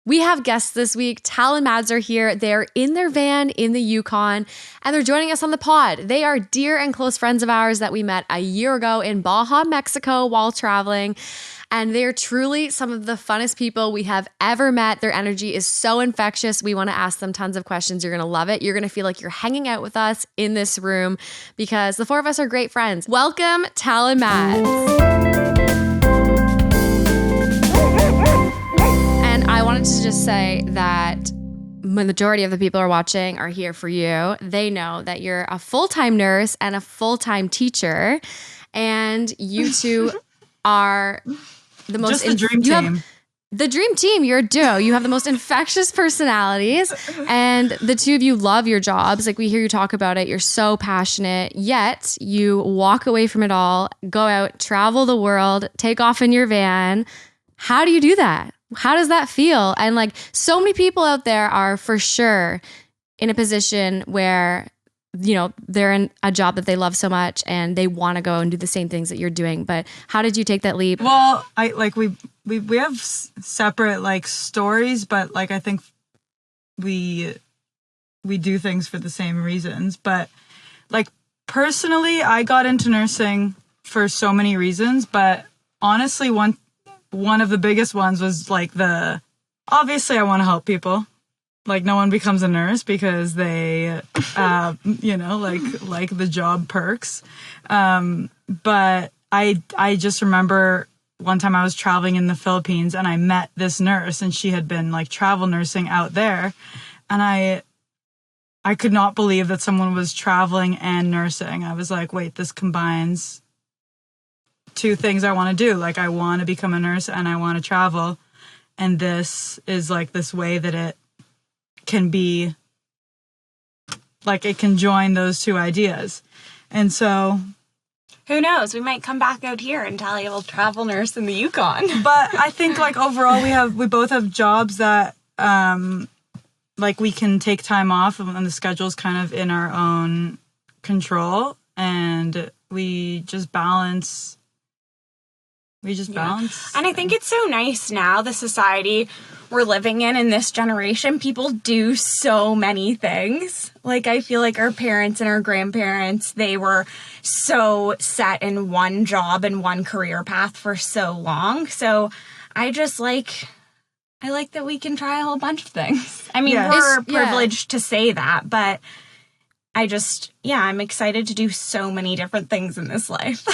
We have guests this week. Tal and Mads are here. They're in their van in the Yukon, and they're joining us on the pod. They are dear and close friends of ours that we met a year ago in Baja, Mexico while traveling. And they're truly some of the funnest people we have ever met. Their energy is so infectious. We want to ask them tons of questions. You're going to love it. You're going to feel like you're hanging out with us in this room because the four of us are great friends. Welcome, Tal and Mads. I wanted to just say that the majority of the people who are watching are here for you. They know that you're a full-time nurse and a full-time teacher, and you two are the most... Just the dream team. The dream team. You're a duo. You have the most infectious personalities, and the two of you love your jobs. Like, we hear you talk about it. You're so passionate, yet you walk away from it all, go out, travel the world, take off in your van. How do you do that? How does that feel? And like, so many people out there are for sure in a position where, you know, they're in a job that they love so much and they want to go and do the same things that you're doing. But how did you take that leap? Well, we have separate like stories, but like I think we do things for the same reasons. But like personally, I got into nursing for so many reasons, but honestly, one of the biggest ones was like obviously I want to help people. Like, no one becomes a nurse because they, you know, like the job perks. But I just remember one time I was traveling in the Philippines and I met this nurse and she had been like travel nursing out there. And I could not believe that someone was traveling and nursing. I was like, wait, this combines two things I want to do. Like, I want to become a nurse and I want to travel. And this is like this way that it can be, like, it can join those two ideas. And so, who knows? We might come back out here and Talia will travel nurse in the Yukon. But I think like overall we both have jobs that like we can take time off and the schedule's kind of in our own control and we just balance. And I think it's so nice now, the society we're living in this generation, people do so many things. Like, I feel like our parents and our grandparents, they were so set in one job and one career path for so long. So I like that we can try a whole bunch of things. I mean, we're privileged to say that, but I'm excited to do so many different things in this life.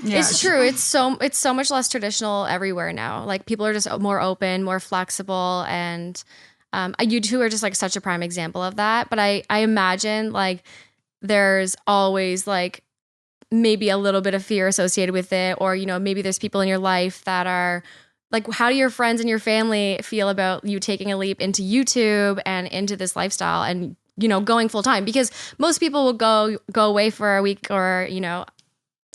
Yeah, it's true. It's so much less traditional everywhere now. Like, people are just more open, more flexible, and you two are just like such a prime example of that. But I imagine like there's always like maybe a little bit of fear associated with it, or, you know, maybe there's people in your life that are like, how do your friends and your family feel about you taking a leap into YouTube and into this lifestyle and, you know, going full time? Because most people will go away for a week or, you know,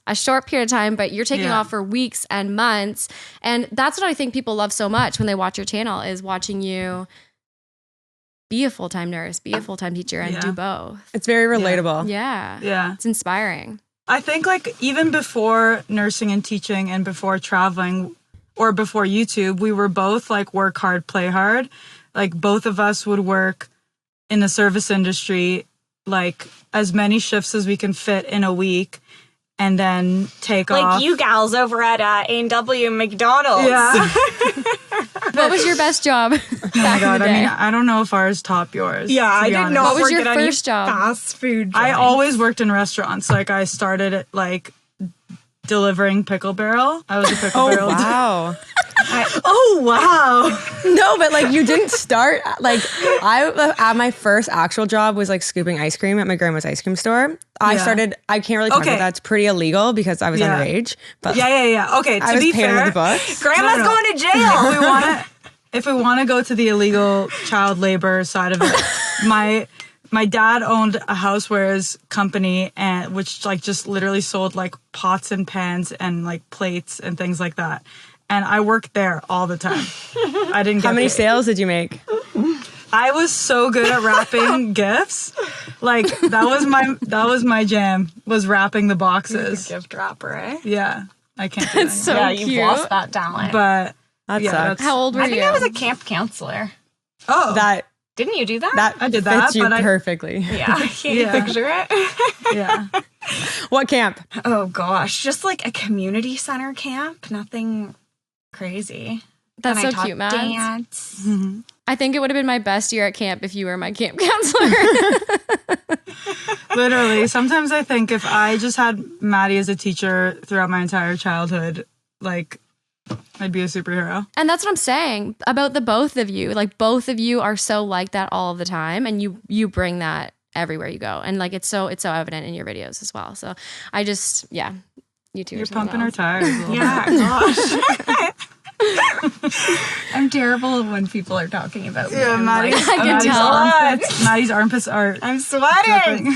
a short period of time, but you're taking off for weeks and months. And that's what I think people love so much when they watch your channel, is watching you be a full-time nurse, be a full-time teacher, and do both. It's very relatable. Yeah. It's inspiring. I think like even before nursing and teaching and before traveling or before YouTube, we were both like work hard, play hard. Like, both of us would work in the service industry, like as many shifts as we can fit in a week, and then take off. Like you gals over at A&W McDonald's. Yeah. What was your best job back Oh my God, in the day? I mean, I don't know if ours top yours. Yeah, I did not What was work your at any first job? fast food joint. I always worked in restaurants. Like, I started at like delivering Pickle Barrel. I was a Pickle Barrel. Wow. Oh, wow. No, but like, you didn't start, like, at my first actual job was like scooping ice cream at my grandma's ice cream store. I can't really talk about that. It's pretty illegal because I was underage. But Yeah. Okay, I to was be paid under fair, the books. Grandma's going to jail. if we want to go to the illegal child labor side of it, my dad owned a housewares company, and which like just literally sold like pots and pans and like plates and things like that. And I worked there all the time. I didn't get how many paid. sales did you make? I was so good at wrapping gifts. Like, that was my jam, was wrapping the boxes. Gift wrapper, eh? Yeah. I can't do that. So yeah, cute. you've lost that talent. But That Yeah, sucks. that's- How old were I you? think I was a camp counselor. Oh, That Didn't you do that? I did fits that, you but perfectly. Yeah. Can you Yeah. picture it? yeah. What camp? Oh gosh, just like a community center camp. Nothing crazy. That's And I so taught cute, Mads. dance. I think it would have been my best year at camp if you were my camp counselor. Literally, sometimes I think if I just had Maddy as a teacher throughout my entire childhood, like, I'd be a superhero. And that's what I'm saying about the both of you. Like, both of you are so like that all of the time, and you bring that everywhere you go. And like, it's so evident in your videos as well. So I just, yeah, you two. You're are something pumping our else. tires a little Yeah, bit. gosh. I'm terrible when people are talking about me. Yeah, I'm Maddy's, like, I can Maddy's tell. Maddie's armpits are I'm sweating.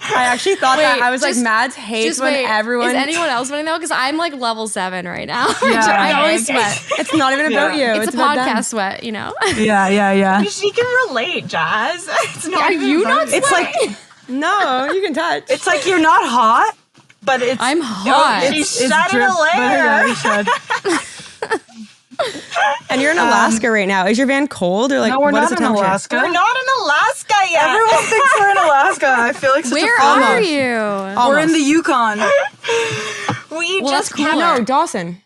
I actually thought that. I was like, just- Mads hates Just when wait, everyone. is anyone else winning though? Because I'm like level 7 right now. Yeah. I always sweat. It's not even about you. It's a about them. podcast sweat, you know. yeah. She can relate, Jazz. It's not Are even you about not you. It's like No, you can touch. it's like you're not hot, but it's I'm hot. She it's shedded drip- a layer. Yeah, you should. And you're in Alaska right now. Is your van cold or like? No, we're what is not the in temperature? Alaska. We're not in Alaska yet. Everyone thinks we're in Alaska. I feel like such Where a fool. are you? We're in the Yukon. We Well, that's just cooler. No, Dawson.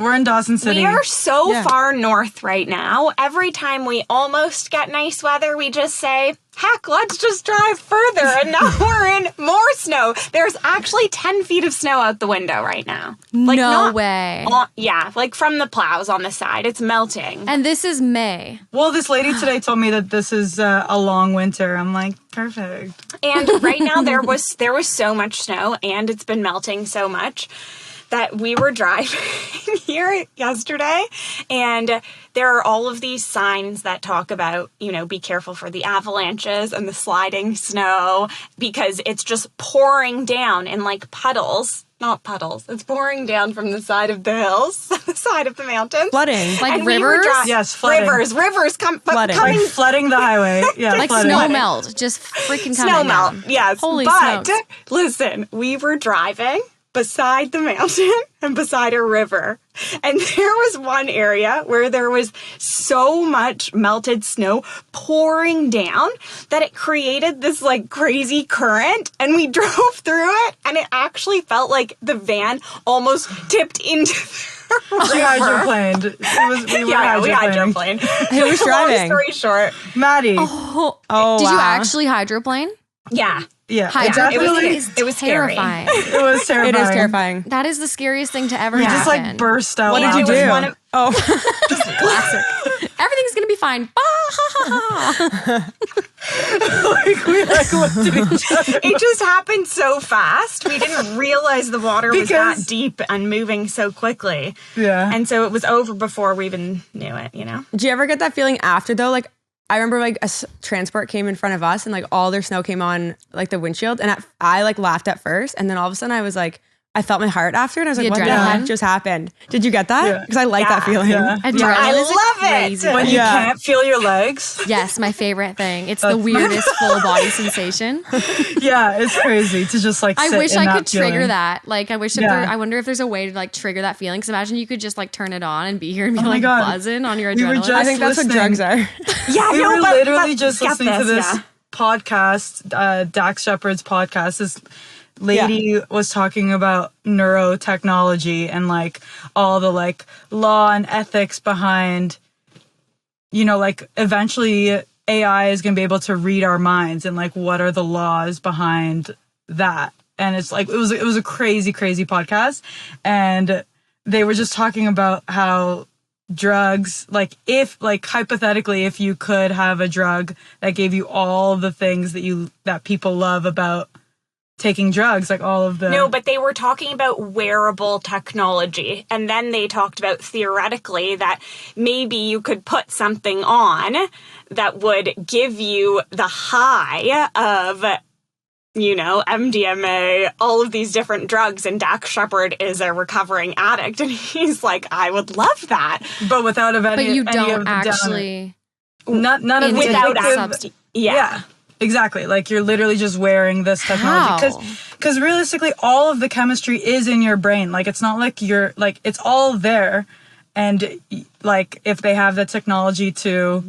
We're in Dawson City. We are so Yeah. far north right now. Every time we almost get nice weather, we just say, heck, let's just drive further. And now we're in more snow. There's actually 10 feet of snow out the window right now. Like, no not way. Yeah, like from the plows on the side. It's melting. And this is May. Well, this lady today told me that this is a long winter. I'm like, perfect. And right now there was so much snow and it's been melting so much that we were driving here yesterday and there are all of these signs that talk about, you know, be careful for the avalanches and the sliding snow because it's just pouring down in like puddles. Not puddles. It's pouring down from the side of the hills, the side of the mountains. Flooding. Like And we were rivers? Yes, flooding. Rivers Flooding. Like coming flooding the highway. Yeah, Like flooding. snow melt. Just freaking coming snow melt. down. Yes. Holy but smokes. listen, we were driving beside the mountain and beside a river. And there was one area where there was so much melted snow pouring down that it created this like crazy current and we drove through it and it actually felt like the van almost tipped into the She river. hydroplaned. We were We hydroplaned. hydroplaned. Who was Long driving? story short, Maddie. Oh, Did you wow. actually hydroplane? yeah. Yeah, Hydroplane definitely. It was scary. Terrifying. It was terrifying. It is terrifying. That is the scariest thing to ever We happen. just like burst out. What did you laughing. do? One of- Oh, Classic. Everything's gonna be fine. Bah, ha, ha, ha. Like, we like looked at each other. It just happened so fast. We didn't realize the water was that Because- deep and moving so quickly. Yeah. And so it was over before we even knew it, you know? do you ever get that feeling after though? Like, I remember like transport came in front of us and like all their snow came on like the windshield, and I like laughed at first, and then all of a sudden I was like, I felt my heart after, and I was The like, what the adrenaline? heck just happened? Did you get that? Yeah. Because I like that Yeah. feeling. Yeah. Adrenaline I is love it. crazy. When you Yeah. can't feel your legs. Yes, my favorite thing. It's the weirdest full body sensation. Yeah, it's crazy to just like I sit wish in I that could trigger feeling. that. Like, I wish if Yeah. I wonder if there's a way to like trigger that feeling. Because imagine you could just like turn it on and be here and be Oh my like God. buzzing on your We were adrenaline. just I think that's what listening. drugs are. Yeah, We were literally just get listening to this yeah. podcast, Dax Shepard's podcast. This lady was talking about neurotechnology and like all the like law and ethics behind, you know, like eventually AI is going to be able to read our minds and like what are the laws behind that. And it's like, it was a crazy, crazy podcast. And they were just talking about how drugs, like if like hypothetically, if you could have a drug that gave you all the things that people love about taking drugs, like all of the No, but they were talking about wearable technology. And then they talked about theoretically that maybe you could put something on that would give you the high of, you know, MDMA, all of these different drugs. And Dax Shepard is a recovering addict. And he's like, I would love that. but without any, but you any of don't the actually. none of the Without addictive- substance. Yeah. Exactly. Like you're literally just wearing this technology. Because realistically, all of the chemistry is in your brain. Like it's not like you're like, it's all there. And like if they have the technology to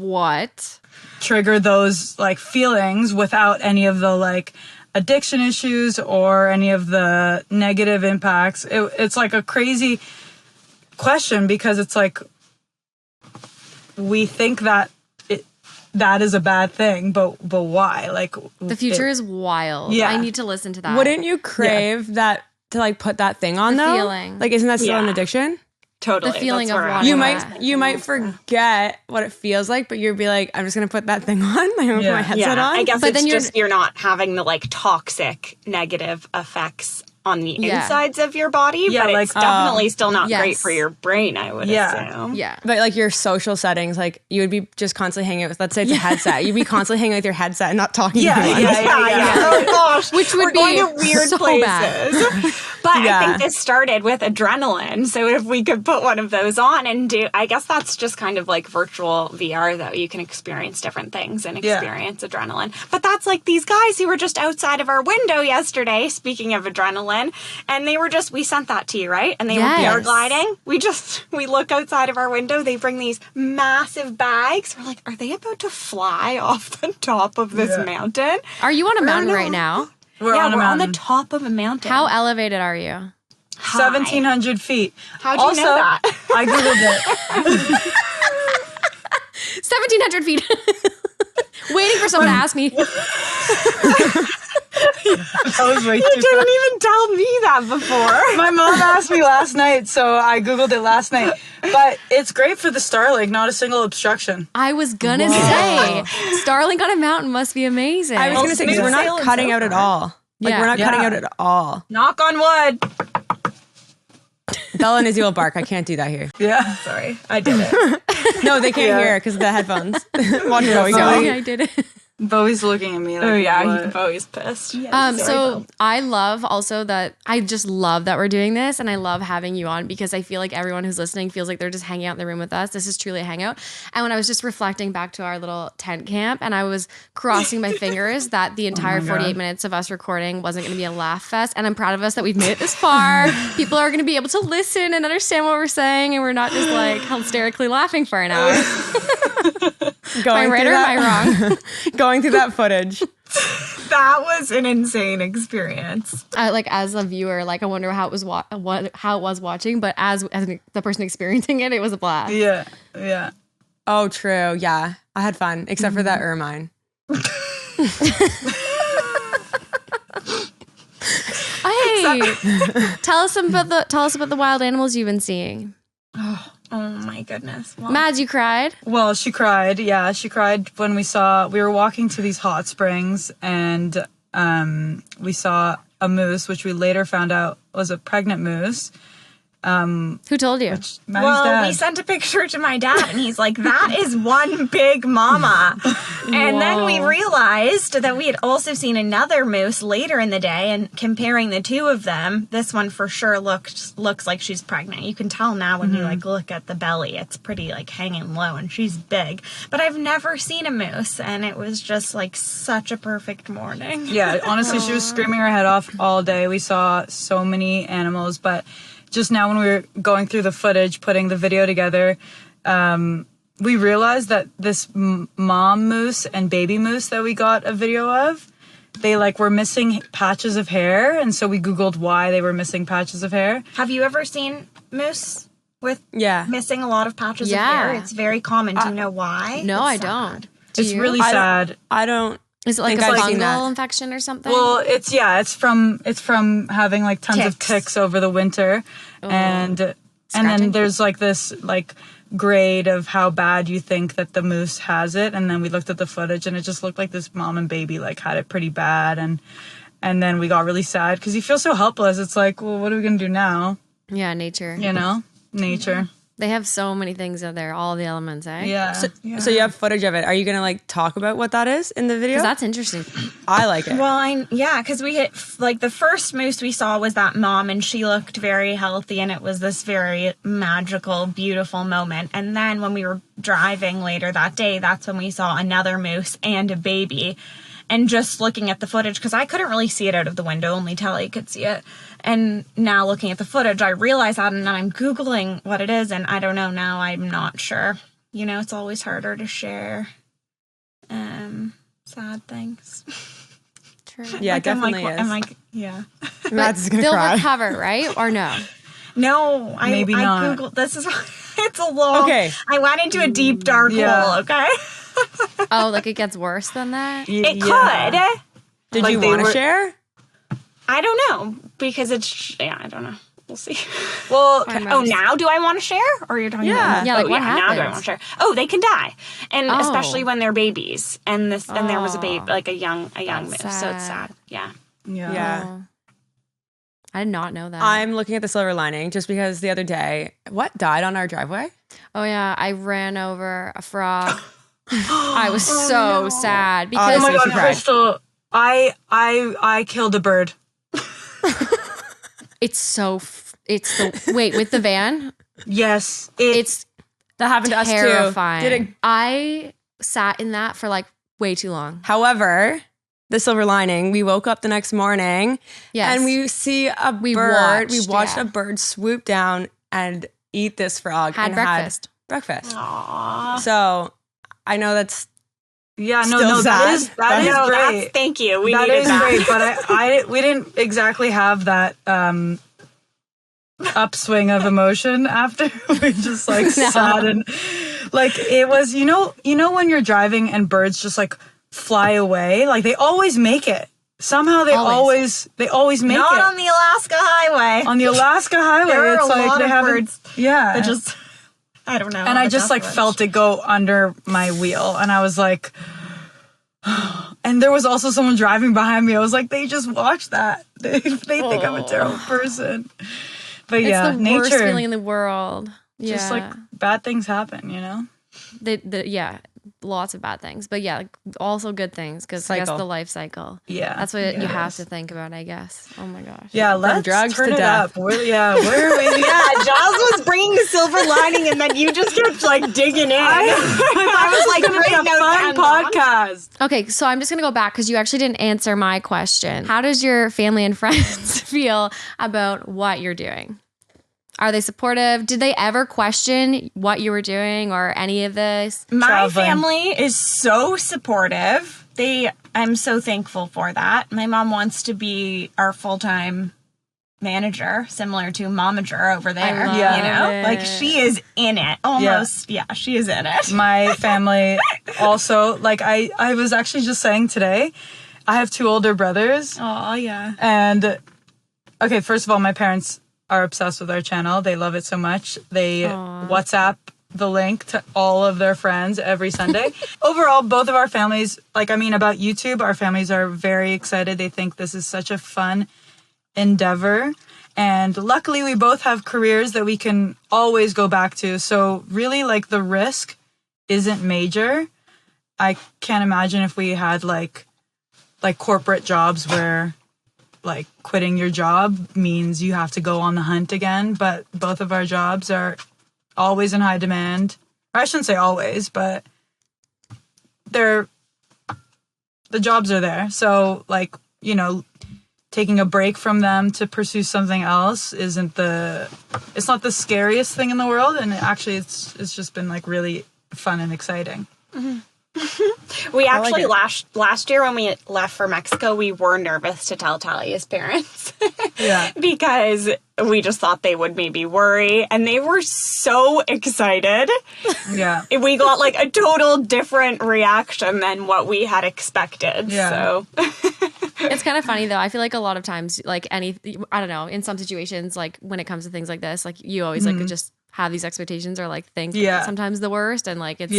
trigger those like feelings without any of the like addiction issues or any of the negative impacts, it's like a crazy question because it's like we think that that is a bad thing, but why? Like the future is wild. Yeah, I need to listen to that. Wouldn't you crave that to like put that thing on though? Feeling. Like, isn't that still an addiction? Totally. The feeling of wanting you might forget what it feels like, but you'd be like, I'm just gonna put that thing on. I'm gonna put my headset on. I guess but then you're not having the like toxic negative effects on the insides of your body, but like, it's definitely still not great for your brain, I would assume. Yeah. But like your social settings, like you would be just constantly hanging out with, let's say it's a headset. You'd be constantly hanging out with your headset and not talking to anyone. Oh gosh. Which would be going to weird so places. Bad. But I think this started with adrenaline. So if we could put one of those on and do, I guess that's just kind of like virtual VR though. You can experience different things and experience adrenaline. But that's like these guys who were just outside of our window yesterday, speaking of adrenaline, and they were just, we sent that to you, right? And they were paragliding. We look outside of our window, they bring these massive bags. We're like, are they about to fly off the top of this mountain? Are you on a mountain right now? We're on the top of a mountain. How elevated are you? 1,700 feet. How'd you know that? I Googled it. 1,700 feet. Waiting for someone to ask me. That was way you too didn't fast. even tell me that before. My mom asked me last night, so I Googled it last night. But it's great for the Starlink, not a single obstruction. I was gonna say, Starlink on a mountain must be amazing. I was gonna say, because we're not cutting out at all. Like, we're not cutting out at all. Knock on wood. Bella and Izzy will bark. I can't do that here. Yeah. Sorry, I did it. No, they can't hear it because of the headphones. Watch Bowie go. I did it. Bowie's looking at me like, Bowie's pissed. So I love also that I just love that we're doing this, and I love having you on because I feel like everyone who's listening feels like they're just hanging out in the room with us. This is truly a hangout. And when I was just reflecting back to our little tent camp, and I was crossing my fingers that the entire 48 minutes of us recording wasn't going to be a laugh fest, and I'm proud of us that we've made it this far. People are going to be able to listen and understand what we're saying, and we're not just like hysterically laughing for an hour. Am I right or am I wrong? Going through that footage. That was an insane experience. Like as a viewer, like I wonder how it was how it was watching, but as the person experiencing it, it was a blast. Yeah. Oh, true. Yeah, I had fun, except for that ermine. Hey, tell us about the wild animals you've been seeing. Oh my goodness. Well, Mads, you cried? Well, she cried. Yeah, she cried when we were walking to these hot springs and we saw a moose, which we later found out was a pregnant moose. Who told you? We sent a picture to my dad and he's like, that is one big mama. And then we realized that we had also seen another moose later in the day, and comparing the two of them, this one for sure looks like she's pregnant. You can tell now when you like look at the belly, it's pretty like hanging low and she's big. But I've never seen a moose, and it was just like such a perfect morning. Yeah, honestly, she was screaming her head off all day. We saw so many animals, but just now when we were going through the footage, putting the video together, we realized that this mom moose and baby moose that we got a video of, they like were missing patches of hair. And so we Googled why they were missing patches of hair. Have you ever seen moose with missing a lot of patches of hair? It's very common. Do you know why? No, I don't. It's really sad. I don't. Is it like a fungal infection or something? Well, it's from having like tons of ticks over the winter, and then there's like this like grade of how bad you think that the moose has it, and then we looked at the footage and it just looked like this mom and baby like had it pretty bad, and then we got really sad because you feel so helpless. It's like, well, what are we gonna do now? Yeah, nature. You know, nature. They have so many things out there, all the elements, eh? Yeah. So you have footage of it. Are you going to like talk about what that is in the video? Because that's interesting. I like it. Well, because we hit, like the first moose we saw was that mom, and she looked very healthy, and it was this very magical, beautiful moment. And then when we were driving later that day, that's when we saw another moose and a baby. And just looking at the footage, because I couldn't really see it out of the window, only Talia could see it. And now looking at the footage, I realize that, and then I'm Googling what it is, and I don't know now. I'm not sure. You know, it's always harder to share sad things. True. Yeah, like, definitely I'm like, is. yeah. Mads is gonna They'll cry. recover, right? Or no? No, Maybe I not. Googled, this is, it's a long, Okay. I went into a deep, dark hole, okay? Oh, like it gets worse than that? It could. Did Like you they want to were- share? I don't know, because I don't know. We'll see. Well, Oh, now do I want to share? Or you're talking about? Yeah, like what Now do I happens? want to share? Oh, they can die. And Oh. especially when they're babies. And there was a baby, like a young That's move. So it's sad. Yeah. yeah. Oh. I did not know that. I'm looking at the silver lining just because the other day, what died on our driveway? Oh yeah, I ran over a frog. I was so sad because Oh my Seriously God, cried. Crystal, I killed a bird. it's the wait with the van. Yes, It's That happened to us terrifying. too. Did it? I sat in that for like way too long. However, the silver lining, we woke up the next morning Yes. and we see a We bird. watched, we watched yeah. a bird swoop down and eat this frog. Had and breakfast. breakfast. Aww. So I know that's yeah, Still no, sad, that but- is No, great. thank you. We That needed is that. great, but we didn't exactly have that upswing of emotion after. We just like sat and like it was, you know when you're driving and birds just like fly away, like they always make it. Somehow they always make Not it. on the Alaska Highway. On the Alaska Highway, There are it's a like lot they of haven't. birds Yeah, that just, I don't know. and I just like felt it go under my wheel, and I was like, and there was also someone driving behind me. I was like, they just watched that. They think I'm a terrible person. But It's yeah, the nature, worst feeling in the world. just yeah. like bad things happen, you know. Yeah, lots of bad things, but yeah, like, also good things because I guess Cycle. the life cycle. Yeah, That's what yeah, you it have is. to think about, I guess. Oh my gosh. Yeah, let's drugs turn to it death. up. Where are we? Yeah, Giles was bringing the silver lining, and then you just kept like digging in. I was like, It's gonna be a fun podcast. Okay, so I'm just gonna go back because you actually didn't answer my question. How does your family and friends feel about what you're doing? Are they supportive? Did they ever question what you were doing or any of this? My Traveling. family is so supportive. I'm so thankful for that. My mom wants to be our full-time manager, similar to momager over there. love you know, it. like she is in it almost. Yeah, she is in it. My family also, like I was actually just saying today, I have 2 older brothers. Oh yeah. And okay, first of all, my parents are obsessed with our channel. They love it so much. They WhatsApp the link to all of their friends every Sunday. Overall, both of our families, about YouTube, our families are very excited. They think this is such a fun endeavor. And luckily, we both have careers that we can always go back to. So really, like, the risk isn't major. I can't imagine if we had like corporate jobs where like quitting your job means you have to go on the hunt again, but both of our jobs are always in high demand. Or I shouldn't say always, but the jobs are there. So like, you know, taking a break from them to pursue something else it's not the scariest thing in the world, and actually it's just been like really fun and exciting. We actually it. last year when we left for Mexico, we were nervous to tell Talia's parents. Yeah. Because we just thought they would maybe worry, and they were so excited. Yeah. We got like a total different reaction than what we had expected. Yeah. So It's kind of funny though. I feel like a lot of times, like I don't know, in some situations, like when it comes to things like this, like you always like just have these expectations or like think Yeah. sometimes the worst, and like it's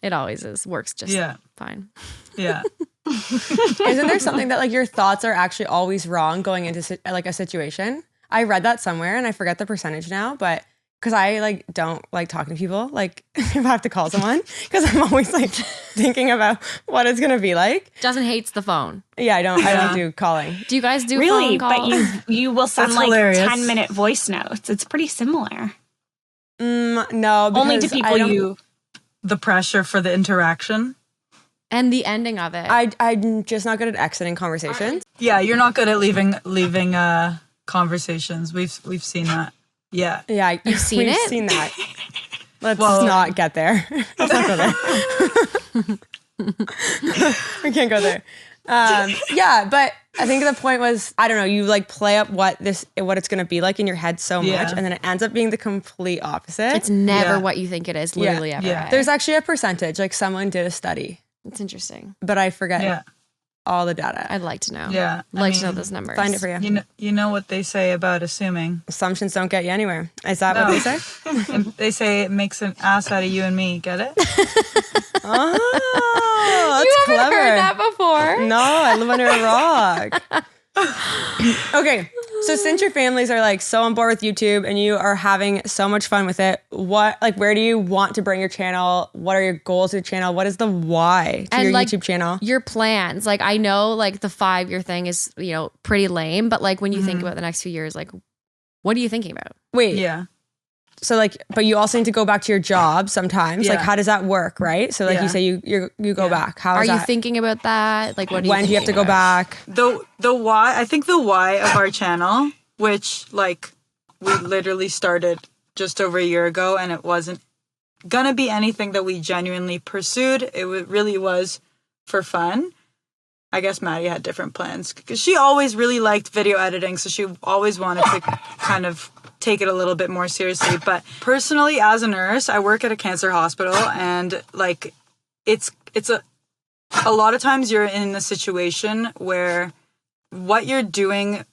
it always works just fine. Yeah. Isn't there something that like your thoughts are actually always wrong going into like a situation? I read that somewhere and I forget the percentage now, but because I like don't like talking to people, like if I have to call someone, because I'm always like thinking about what it's gonna be like. Justin hates the phone. Yeah, I don't do calling. Do you guys do really, phone calls? but you will send That's like hilarious. 10-minute voice notes. It's pretty similar. No, Only to because people I don't- you. The pressure for the interaction. And the ending of it. I'm just not good at exiting conversations. Yeah, you're not good at leaving conversations. We've seen that. Yeah. Yeah, You've seen we've it? seen that. Let's not get there. Let's not go there. We can't go there. Yeah, but I think the point was, I don't know, you like play up what it's going to be like in your head so much, and then it ends up being the complete opposite. It's never what you think it is, literally ever. Yeah. There's actually a percentage, like someone did a study, It's interesting. but I forget all the data. I'd like to know. Yeah. I'd like to know those numbers. Find it for you. You know what they say about assuming. Assumptions don't get you anywhere. Is that what they say? And they say it makes an ass out of you and me. Get it? Oh, that's You haven't clever. heard that before? No, I live under a rock. Okay, so since your families are like so on board with YouTube and you are having so much fun with it, where do you want to bring your channel? What are your goals to the channel? What is the why to your YouTube channel? Your plans. Like, I know like the 5-year thing is, pretty lame, but like when you think about the next few years, like what are you thinking about? Wait, Yeah. so like, but you also need to go back to your job sometimes. Yeah. Like, how does that work, right? So like you Yeah. say you go back. How Are is you that? thinking about that? Like, what? When do you have to go back? The why, I think the why of our channel, which like we literally started just over a year ago, and it wasn't gonna be anything that we genuinely pursued. It really was for fun. I guess Maddy had different plans because she always really liked video editing, so she always wanted to kind of take it a little bit more seriously. But personally, as a nurse, I work at a cancer hospital, and like it's a lot of times you're in a situation where what you're doing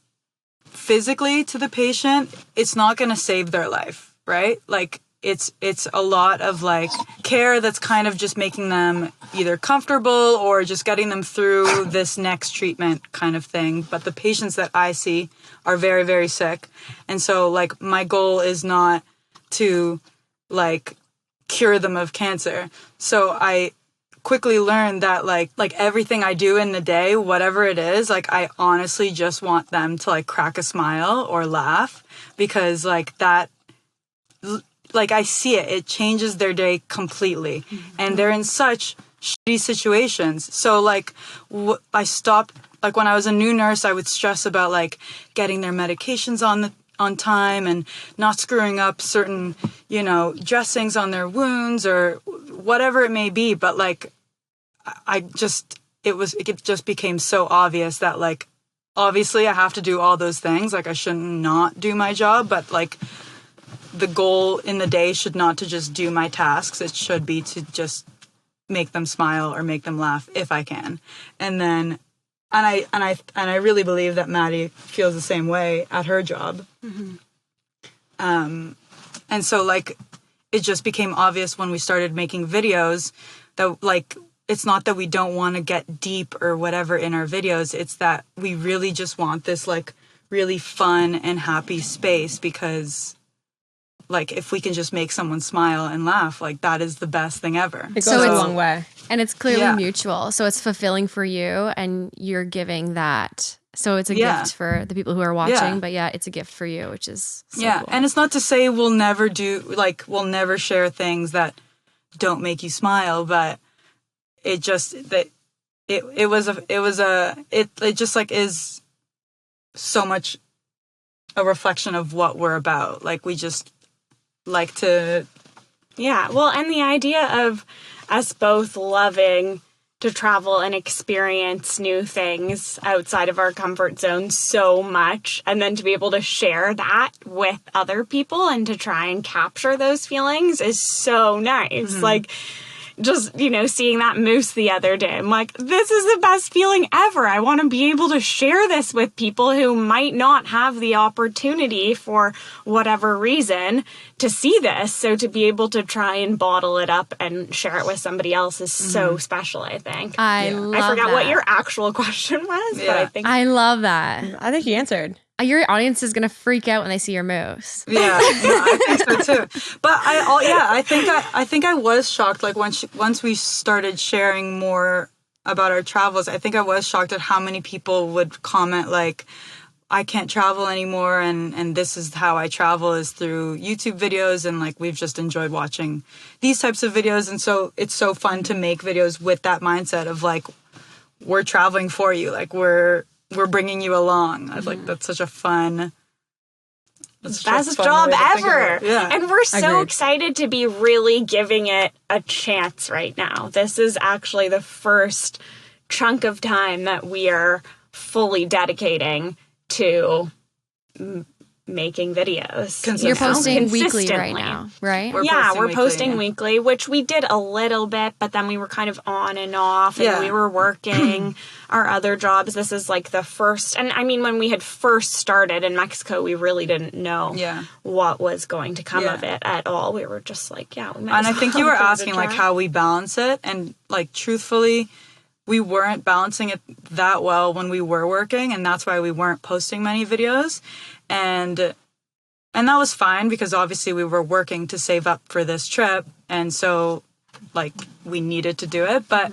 physically to the patient, it's not going to save their life, right? Like it's a lot of like care that's kind of just making them either comfortable or just getting them through this next treatment kind of thing. But the patients that I see are very, very sick. And so like my goal is not to like cure them of cancer. So I quickly learned that like everything I do in the day, whatever it is, like I honestly just want them to like crack a smile or laugh, because like that, like I see it changes their day completely. And they're in such shitty situations. So like I stopped, like when I was a new nurse, I would stress about like getting their medications on time and not screwing up certain, dressings on their wounds or whatever it may be. But like, it just became so obvious that like, obviously I have to do all those things. Like I shouldn't not do my job, but like the goal in the day should not to just do my tasks. It should be to just make them smile or make them laugh if I can. And then, and I really believe that Maddy feels the same way at her job. Mm-hmm. And so like, it just became obvious when we started making videos that like, it's not that we don't want to get deep or whatever in our videos. It's that we really just want this like really fun and happy space, because like if we can just make someone smile and laugh, like that is the best thing ever. It goes a long way. And it's clearly mutual. So it's fulfilling for you and you're giving that. So it's a gift for the people who are watching, but it's a gift for you, which is so cool. And it's not to say we'll never share things that don't make you smile, but it just it just like is so much a reflection of what we're about. Like we just like to well, and the idea of us both loving to travel and experience new things outside of our comfort zone so much, and then to be able to share that with other people and to try and capture those feelings is so nice. Mm-hmm. Like just, seeing that moose the other day, I'm like, this is the best feeling ever. I want to be able to share this with people who might not have the opportunity for whatever reason to see this. So to be able to try and bottle it up and share it with somebody else is so special, I think. I forgot what your actual question was, but I think I love that. I think you answered. Your audience is gonna freak out when they see your moose. Yeah, I think so too. But I think I was shocked. Like once we started sharing more about our travels, I think I was shocked at how many people would comment like, I can't travel anymore, and this is how I travel is through YouTube videos, and like we've just enjoyed watching these types of videos, and so it's so fun to make videos with that mindset of like we're traveling for you, like we're bringing you along. I was like, that's such a fun. Best job ever. Yeah. And we're so Agreed. excited to be really giving it a chance right now. This is actually the first chunk of time that we are fully dedicating to making videos. You're posting weekly right consistently. now, right? We're posting weekly, which we did a little bit, but then we were kind of on and off, and we were working our other jobs. This is like the first, and I mean, when we had first started in Mexico, we really didn't know what was going to come of it at all. We were just like, we might and as I think well you were give it a asking like try. how we balance it, and like truthfully, we weren't balancing it that well when we were working, and that's why we weren't posting many videos. And that was fine because obviously we were working to save up for this trip, and so like we needed to do it. But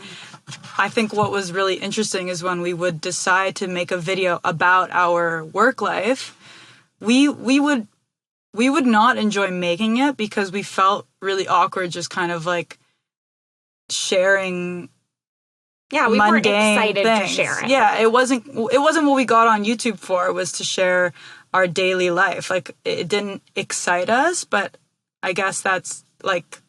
I think what was really interesting is when we would decide to make a video about our work life, we would not enjoy making it because we felt really awkward just kind of like sharing we weren't mundane excited things. to share it. Yeah, it wasn't what we got on YouTube for, was to share our daily life. Like it didn't excite us, but I guess that's like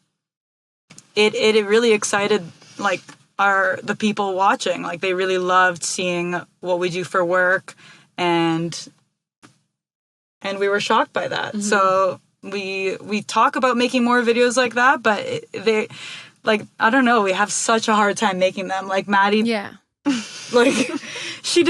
it really excited like the people watching. Like they really loved seeing what we do for work, and we were shocked by that. Mm-hmm. So we talk about making more videos like that, but they like, I don't know, we have such a hard time making them. Like Maddy, like she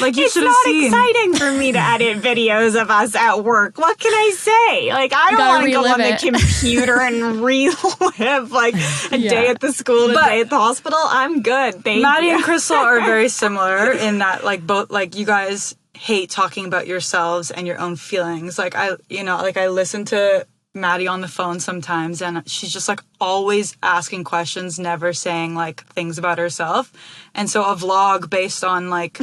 like you should have seen. It's not exciting for me to edit videos of us at work. What can I say? Like I don't want to go on the computer and relive like a day at the school and a day at the hospital. I'm good. Thank Maddy you. and Crystal are very similar in that like both like you guys hate talking about yourselves and your own feelings. Like I listen to Maddy on the phone sometimes, and she's just like always asking questions, never saying like things about herself. And so a vlog based on like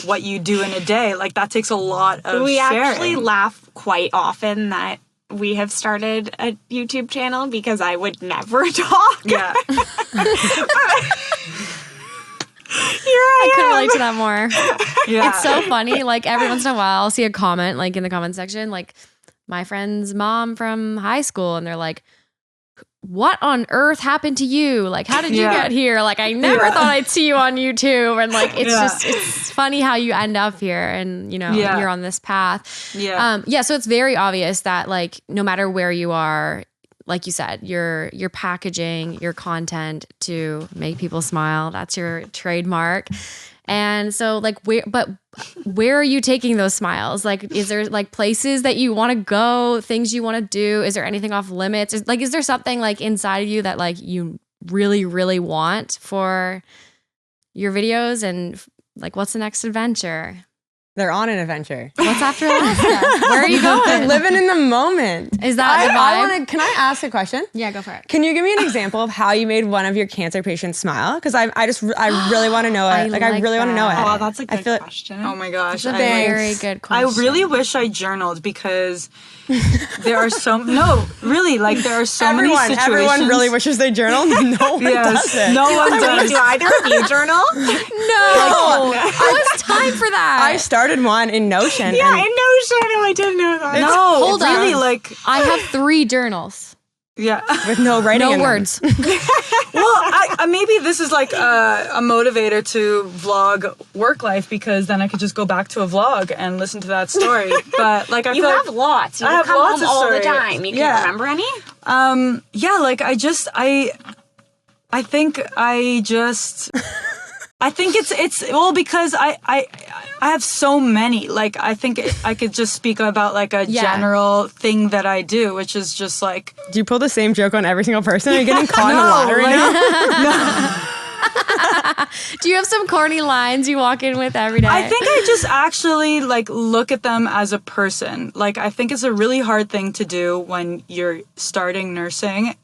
what you do in a day, like that takes a lot of we sharing. Actually laugh quite often that we have started a YouTube channel because I would never talk. Yeah. Here I could relate to that more. Yeah. It's so funny. Like every once in a while, I'll see a comment like in the comment section, like my friend's mom from high school, and they're like, what on earth happened to you? Like, how did you get here? Like, I never thought I'd see you on YouTube. And like, it's just, it's funny how you end up here and, you know, you're on this path. Yeah. So it's very obvious that like, no matter where you are, like you said, you're packaging your content to make people smile. That's your trademark. And so like, where are you taking those smiles? Like, is there like places that you want to go, things you want to do? Is there anything off limits? Is there something like inside of you that like you really, really want for your videos? And like, what's the next adventure? They're on an adventure. What's after Alaska? Where are you going? They're living in the moment. Is that the vibe? Can I ask a question? Yeah, go for it. Can you give me an example of how you made one of your cancer patients smile? Because I really want to know it. I really want to know it. Oh, that's a good question. Oh my gosh. It's a very good question. I really wish I journaled because there are so many situations. Everyone really wishes they journaled. No one does it. No one does. Do either of you journal? No. Who has time for that? I started one in Notion. Yeah, in Notion. Oh, I didn't know that. No, Hold on. really, like I have 3 journals. Yeah. With no writing. No words. Well, I maybe this is like a motivator to vlog work life, because then I could just go back to a vlog and listen to that story. But like You have lots. You have come lots home of all the stories. time. You can't remember any? Yeah, like I think it's well, because I have so many. Like I think I could just speak about like a general thing that I do, which is just like. Do you pull the same joke on every single person? Are you getting caught in the ladder right now? Do you have some corny lines you walk in with every day? I think I just actually like look at them as a person. Like I think it's a really hard thing to do when you're starting nursing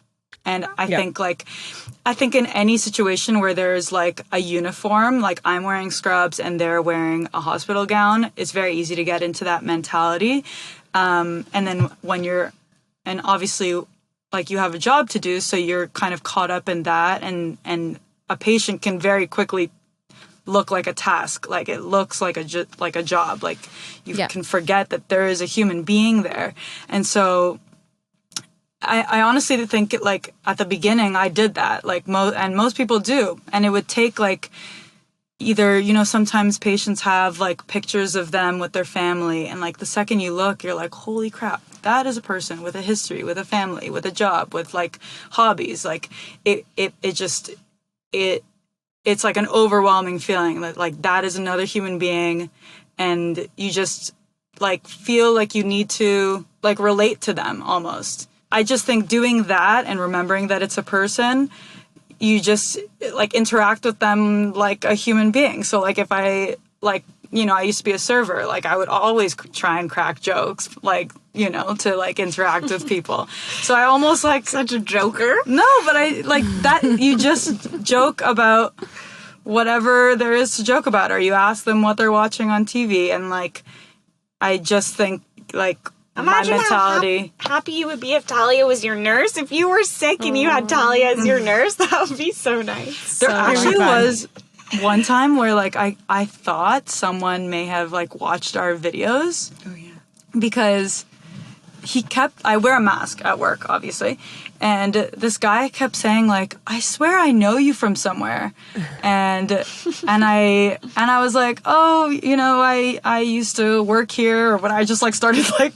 And I think in any situation where there's like a uniform, like I'm wearing scrubs and they're wearing a hospital gown, it's very easy to get into that mentality. And then and obviously like you have a job to do, so you're kind of caught up in that, and a patient can very quickly look like a task, like it looks like a job, like you can forget that there is a human being there. And so I honestly think like at the beginning I did that, like most people do, and it would take like either, you know, sometimes patients have like pictures of them with their family, and like the second you look, you're like, holy crap, that is a person with a history, with a family, with a job, with like hobbies. Like it's like an overwhelming feeling that like that is another human being, and you just like feel like you need to like relate to them almost. I just think doing that and remembering that it's a person, you just like interact with them like a human being. So like if I like, you know, I used to be a server, like I would always try and crack jokes, like, you know, to like interact with people. So I almost like Such a joker. No, but I like that you just joke about whatever there is to joke about, or you ask them what they're watching on TV. And like, I just think like Imagine my mentality. how happy you would be if Talia was your nurse. If you were sick and you had Talia as your nurse, that would be so nice. There actually was one time where like I thought someone may have like watched our videos. Oh yeah. Because I wear a mask at work, obviously, and this guy kept saying like, I swear I know you from somewhere, and I was like, oh, you know, I used to work here, or when I just like started like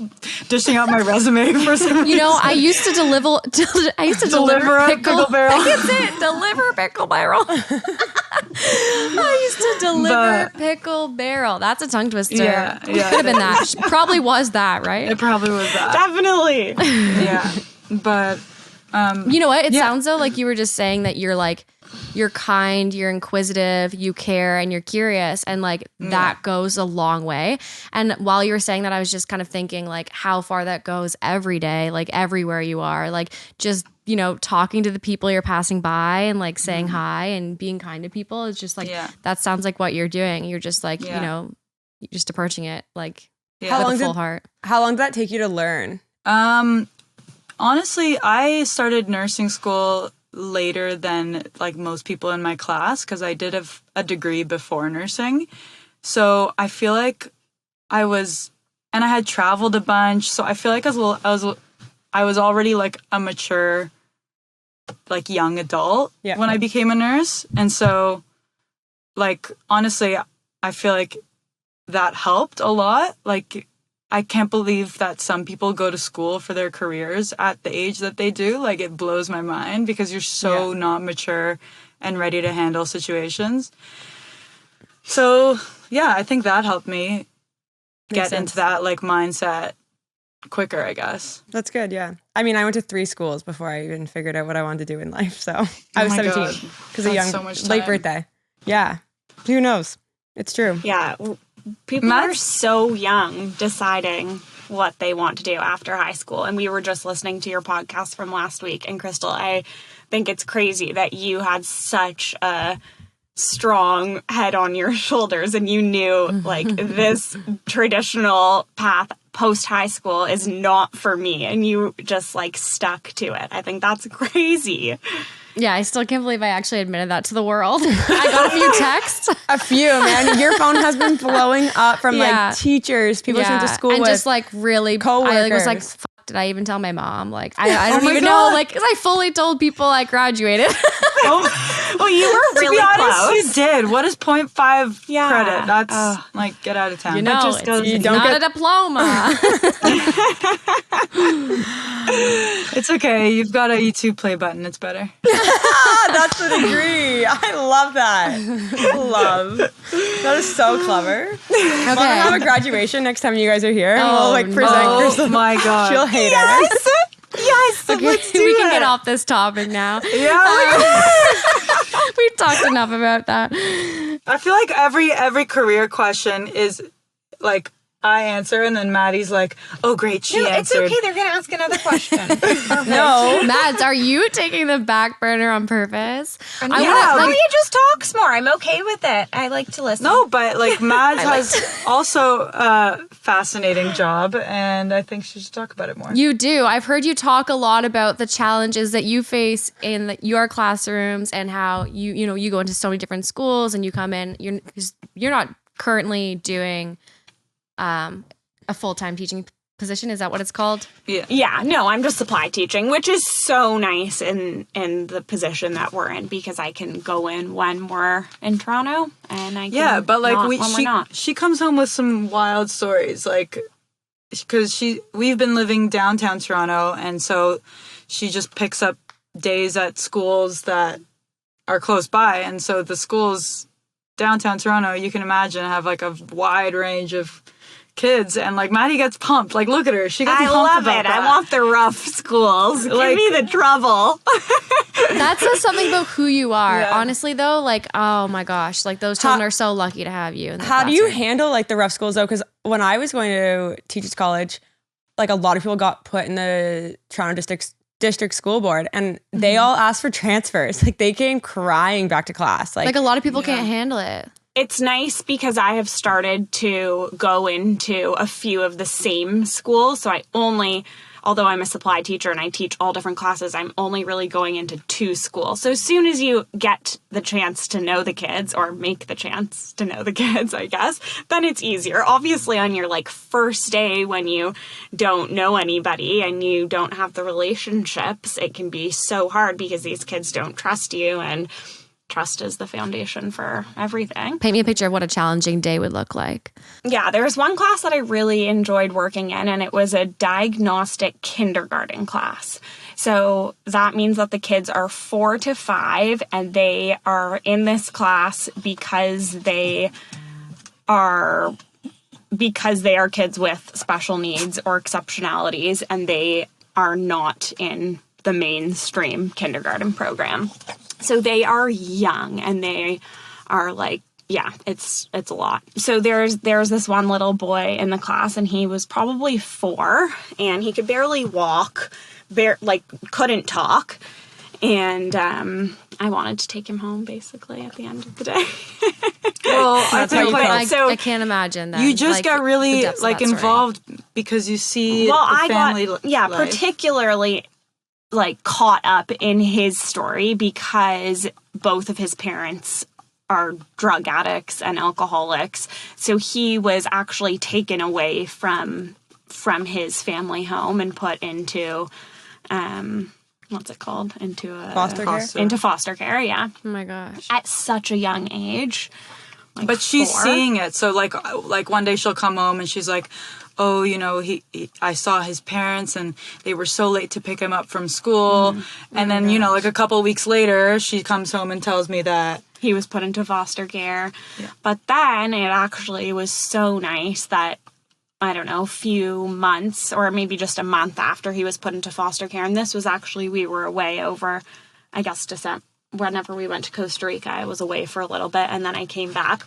dishing out my resume for some You know, reason. I used to deliver Deliver a pickle barrel. That's it. Deliver pickle barrel. I used to deliver pickle barrel. That's a tongue twister. Yeah. Could have been that. Probably was that, right? It probably was that. Definitely. Yeah, but You know what? It sounds though like you were just saying that you're like, you're kind, you're inquisitive, you care, and you're curious, and like that goes a long way. And while you were saying that, I was just kind of thinking like how far that goes every day, like everywhere you are, like just, you know, talking to the people you're passing by and like saying hi and being kind to people. It's just like that sounds like what you're doing. You're just like, you know, you're just approaching it like with a full heart. How long did that take you to learn? Honestly, I started nursing school later than like most people in my class because I did have a degree before nursing. So I feel like I had traveled a bunch. So I feel like I was already like a mature, like young adult when I became a nurse. And so like, honestly, I feel like that helped a lot. Like, I can't believe that some people go to school for their careers at the age that they do. Like, it blows my mind because you're so not mature and ready to handle situations. So, yeah, I think that helped me get into that, like, mindset quicker, I guess. That's good, yeah. I mean, I went to 3 schools before I even figured out what I wanted to do in life. So, I was 17 because of late birthday. Yeah. Who knows? It's true. Yeah. People are so young deciding what they want to do after high school. And we were just listening to your podcast from last week. And Crystal, I think it's crazy that you had such a strong head on your shoulders and you knew like this traditional path post high school is not for me. And you just like stuck to it. I think that's crazy. Yeah, I still can't believe I actually admitted that to the world. I got a few texts. A few, man. Your phone has been blowing up from like teachers, people you went to school with. And just like really, coworkers. I like, was like, fuck, did I even tell my mom? Like, I don't even know. Like, 'cause I fully told people I graduated. Well, you were really close. You did. What is 0.5 credit? That's like, get out of town. You know, that just goes, you don't get a diploma. It's okay. You've got a YouTube play button. It's better. That's the degree. I love that. That is so clever. Okay. Want to have a graduation next time you guys are here? And we'll like present Crystal. Oh my God. She'll hate it. Yes, okay, let's do we can get off this topic now. Yeah, we've talked enough about that. I feel like every career question is like I answer, and then Maddie's like, "Oh, great, she No, it's answered." okay. They're going to ask another question. No. Mads, are you taking the back burner on purpose? Talia just talks more. I'm okay with it. I like to listen. No, but like Mads has also a fascinating job, and I think she should talk about it more. You do. I've heard you talk a lot about the challenges that you face in your classrooms and how you go into so many different schools and you come in. You're not currently doing a full-time teaching position. Is that what it's called? Yeah, no, I'm just supply teaching, which is so nice in the position that we're in because I can go in when we're in Toronto and I can but like not when we're not. she comes home with some wild stories, like because we've been living downtown Toronto, and so she just picks up days at schools that are close by, and so the schools downtown Toronto, you can imagine, have like a wide range of kids, and like Maddy gets pumped. Like, look at her, she gets pumped love about it. that. I want the rough schools. Give me the trouble. That says something about who you are. Yeah. Honestly, though, like, oh my gosh, like those children are so lucky to have you. In their How do you classroom. handle like the rough schools though? Because when I was going to teachers college, like a lot of people got put in the Toronto district school board, and they all asked for transfers. Like they came crying back to class. Like a lot of people can't handle it. It's nice because I have started to go into a few of the same schools. So although I'm a supply teacher and I teach all different classes, I'm only really going into 2 schools. So as soon as you get the chance to know the kids, or make the chance to know the kids, I guess, then it's easier. Obviously on your like first day when you don't know anybody and you don't have the relationships, it can be so hard because these kids don't trust you, and trust is the foundation for everything. Paint me a picture of what a challenging day would look like. Yeah, there was one class that I really enjoyed working in, and it was a diagnostic kindergarten class. So that means that the kids are 4 to 5, and they are in this class because they are kids with special needs or exceptionalities, and they are not in the mainstream kindergarten program. So they are young, and they are like, yeah, it's a lot. So there's this one little boy in the class, and he was probably 4, and he could barely walk, couldn't talk. And I wanted to take him home, basically, at the end of the day. Well, I think I can't imagine that. you just got really like involved because you see the family life. Particularly like caught up in his story because both of his parents are drug addicts and alcoholics. So he was actually taken away from his family home and put into what's it called? Into foster care? Into foster care, yeah. Oh my gosh. At such a young age. Like but she's 4. seeing it. So like one day she'll come home and she's like, oh, I saw his parents and they were so late to pick him up from school. And then, like a couple weeks later, she comes home and tells me that he was put into foster care. Yeah. But then it actually was so nice that, I don't know, a few months or maybe just a month after he was put into foster care. And this was actually, we were away over, I guess, December. Whenever we went to Costa Rica, I was away for a little bit and then I came back.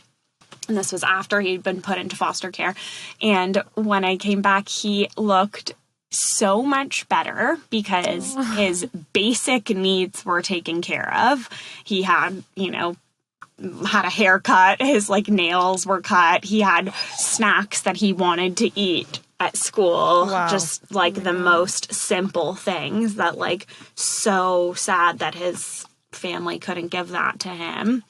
And this was after he'd been put into foster care. And when I came back, he looked so much better because his basic needs were taken care of. He had, had a haircut. His nails were cut. He had snacks that he wanted to eat at school. Wow. Just the most simple things that so sad that his family couldn't give that to him.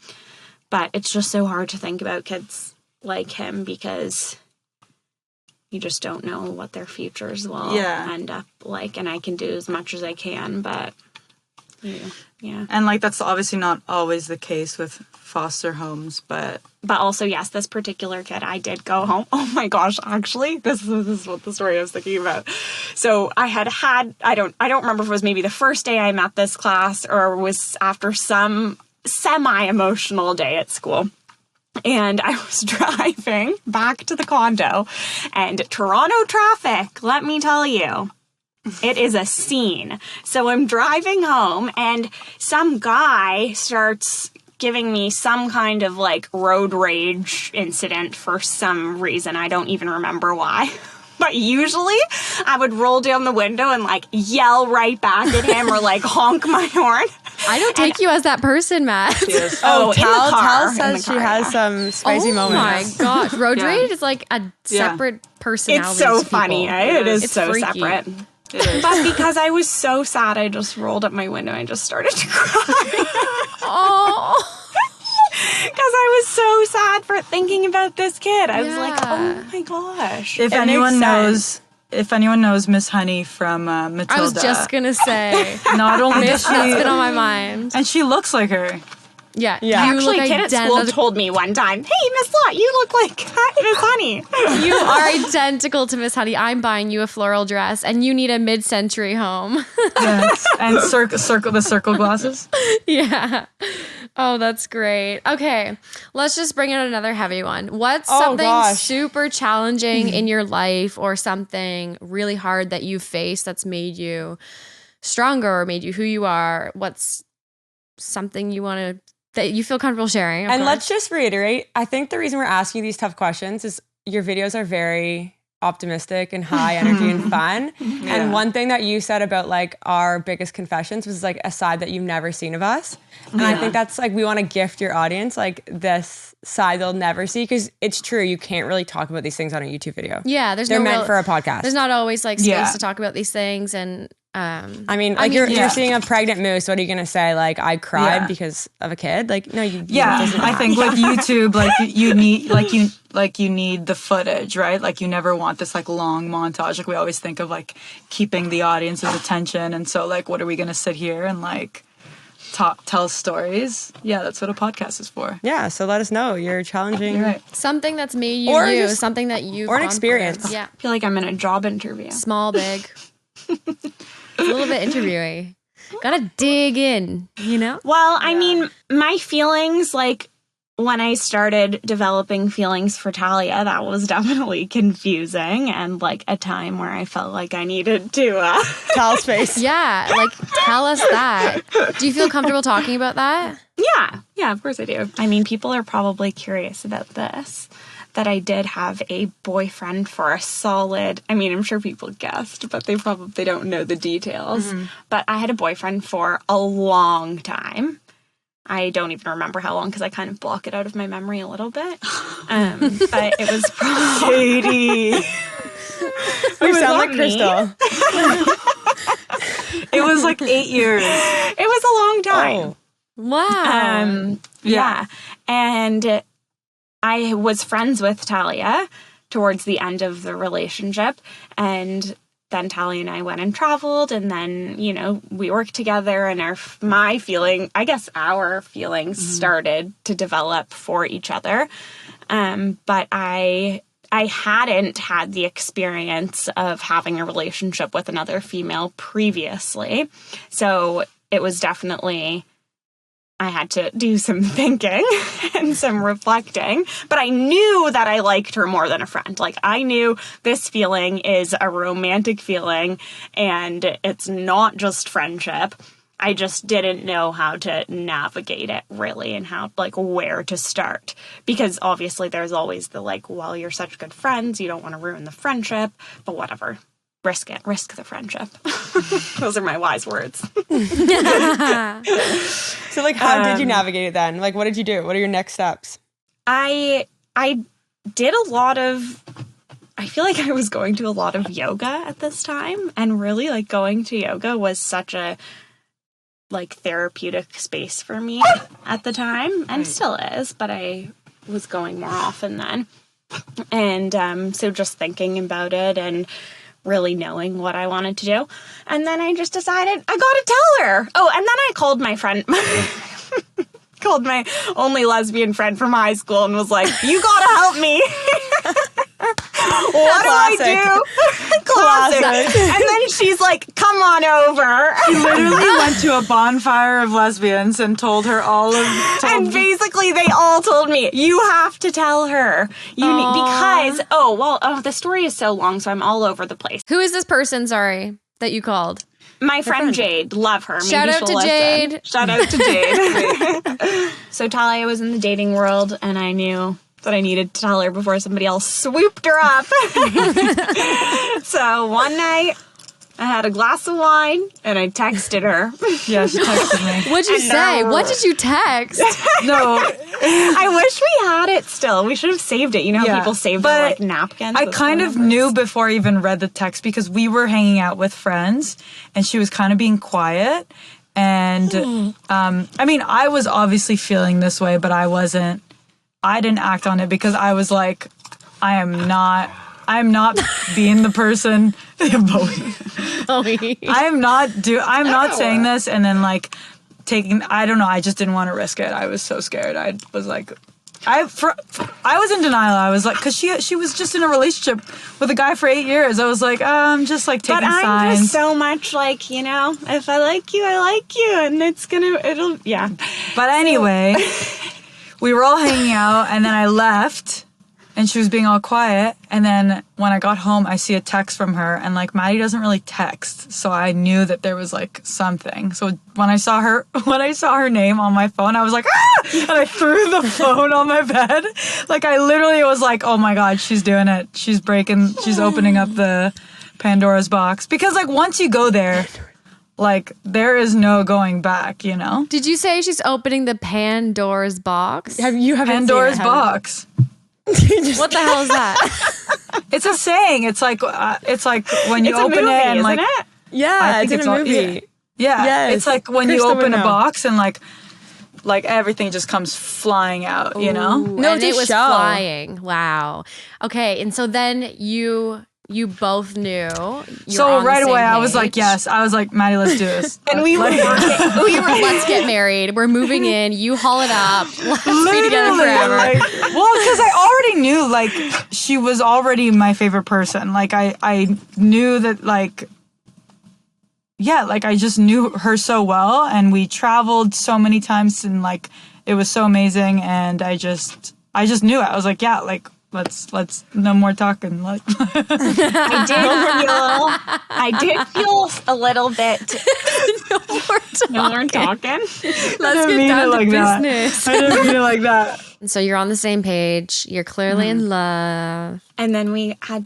But it's just so hard to think about kids like him because you just don't know what their futures will end up like. And I can do as much as I can, but yeah. And that's obviously not always the case with foster homes, but also, yes, this particular kid, I did go home. Oh my gosh, actually, this is what the story I was thinking about. So I had I don't remember if it was maybe the first day I met this class or was after some semi-emotional day at school. And I was driving back to the condo, and Toronto traffic, let me tell you, it is a scene. So I'm driving home, and some guy starts giving me some kind of like road rage incident for some reason. I don't even remember why. But usually I would roll down the window and like yell right back at him or like honk my horn. I don't take you as that person, Matt. Oh, Tal says she has some spicy Oh moments. my gosh. Road Yeah. rage is like a separate personality. It's so to funny, people. eh? It is It's so freaky. separate. But because I was so sad, I just rolled up my window and just started to cry. Oh. Because I was so sad for thinking about this kid. I was like, Yeah. oh my gosh. If It anyone makes knows Miss Honey from Matilda, I was just going to say. not only does That's been she, on my mind. and she looks like her. Yeah. Yeah. You Actually, look a kid at school identical. told me one time, hey, Miss Lot, you look like Miss Honey. You are identical to Miss Honey. I'm buying you a floral dress, and you need a mid-century home. Yes, and the circle glasses. Yeah. Oh, that's great. Okay, let's just bring in another heavy one. What's Oh, something gosh. super challenging in your life or something really hard that you've faced that's made you stronger or made you who you are? What's something you want to that you feel comfortable sharing? of And course. let's just reiterate, I think the reason we're asking you these tough questions is your videos are very optimistic and high energy and fun. And one thing that you said about like our biggest confessions was like a side that you've never seen of us. And I think that's like, we want to gift your audience like this side they'll never see, because it's true, you can't really talk about these things on a YouTube video. Yeah, They're meant for a podcast. There's not always like space Yeah. to talk about these things, and I mean, you're seeing a pregnant moose. What are you gonna say? Like, I cried Yeah. because of a kid? Like, no, you. Yeah, doesn't I think with YouTube, like you need the footage, right? Like you never want this like long montage. Like we always think of like keeping the audience's attention, and so like, what are we gonna sit here and like tell stories? Yeah, that's what a podcast is for. Yeah. So let us know. You're challenging. You're right. something that's made you Or you, just- something that you've or an gone through. experience. Yeah, I feel like I'm in a job interview. small, big. It's a little bit interviewing. Gotta dig in, you know? Well, I mean, my feelings, like when I started developing feelings for Talia, that was definitely confusing and like a time where I felt like I needed to. Tal's face. Yeah, like tell us that. Do you feel comfortable talking about that? Yeah, of course I do. I mean, people are probably curious about this. That I did have a boyfriend for a solid, I mean, I'm sure people guessed, but they probably don't know the details. But I had a boyfriend for a long time. I don't even remember how long because I kind of block it out of my memory a little bit. But it was probably... We was sound not like me. Crystal. It was like 8 years. It was a long time. Wow. Yeah. And I was friends with Talia towards the end of the relationship. And then Talia and I went and traveled. And then, you know, we worked together and our feelings started to develop for each other. But I hadn't had the experience of having a relationship with another female previously. So it was definitely... I had to do some thinking and some reflecting, but I knew that I liked her more than a friend. Like, I knew this feeling is a romantic feeling and it's not just friendship. I just didn't know how to navigate it really and how, like, where to start. Because obviously there's always the, like, well, you're such good friends, you don't want to ruin the friendship, but whatever. Risk it. Risk the friendship. Those are my wise words. So, like, how did you navigate it then? Like, what did you do? What are your next steps? I did a lot of... I feel like I was going to a lot of yoga at this time. And really, like, going to yoga was such a, like, therapeutic space for me at the time. And still is, but I was going more often then. And so just thinking about it and really knowing what I wanted to do. And then I just decided I gotta tell her. Oh, and then I called my friend, called my only lesbian friend from high school and was like, you gotta help me. What do I do? Classic. And then she's like, come on over. He literally went to a bonfire of lesbians and told her all of... And basically, they all told me, you have to tell her. You need, because, the story is so long, so I'm all over the place. Who is this person, sorry, that you called? My friend Jade, love her. Maybe Shout out she'll to listen. Jade. Shout out to Jade. So Talia was in the dating world, and I knew that I needed to tell her before somebody else swooped her up. So one night, I had a glass of wine, and I texted her. Yeah, she texted me. What'd you say? What did you text? No, I wish we had it still. We should have saved it. You know how Yeah, people save but their, like, napkins? I with kind phone of numbers? knew before I even read the text because we were hanging out with friends and she was kind of being quiet. And I mean, I was obviously feeling this way, but I didn't act on it because I was like, I'm not being the person. I'm not saying this and then like taking, I don't know, I just didn't want to risk it. I was so scared. I was like, I was in denial. I was like, because she was just in a relationship with a guy for 8 years. I was like, I'm just like taking But I'm signs. just so much like, you know, if I like you, I like you, and yeah. But anyway, we were all hanging out, and then I left, and she was being all quiet. And then when I got home, I see a text from her, and like Maddy doesn't really text, so I knew that there was like something. So when I saw her name on my phone, I was like, ah! And I threw the phone on my bed. Like I literally was like, oh my god, she's doing it. She's opening up the Pandora's box. Because like once you go there, like there is no going back, you know? Did you say she's opening the Pandora's box? You haven't Pandora's seen it, have you? box. What the hell is that? It's a saying. It's like when you It's a open movie, it and isn't like it? Yeah, I think it's in a all- movie. yeah. Yes. It's like when Krista you would open a know. box and like everything just comes flying out, you know? No, and it's a it was show. flying. Wow. Okay, and so then you both knew. You were So on the right same away I was like, page. yes. I was like, Maddy, let's do this. And we were Let's get married. We're moving in. You haul it up. Let's be together Literally, forever. like, well, because I already knew like she was already my favorite person. Like I knew that like yeah, like I just knew her so well, and we traveled so many times, and like it was so amazing, and I just knew it. I was like, yeah, like let's no more talking. Like I did feel a little bit. No more talking. Let's didn't get mean down it to like that. business. I didn't mean it like that. And so you're on the same page. You're clearly in love. And then we got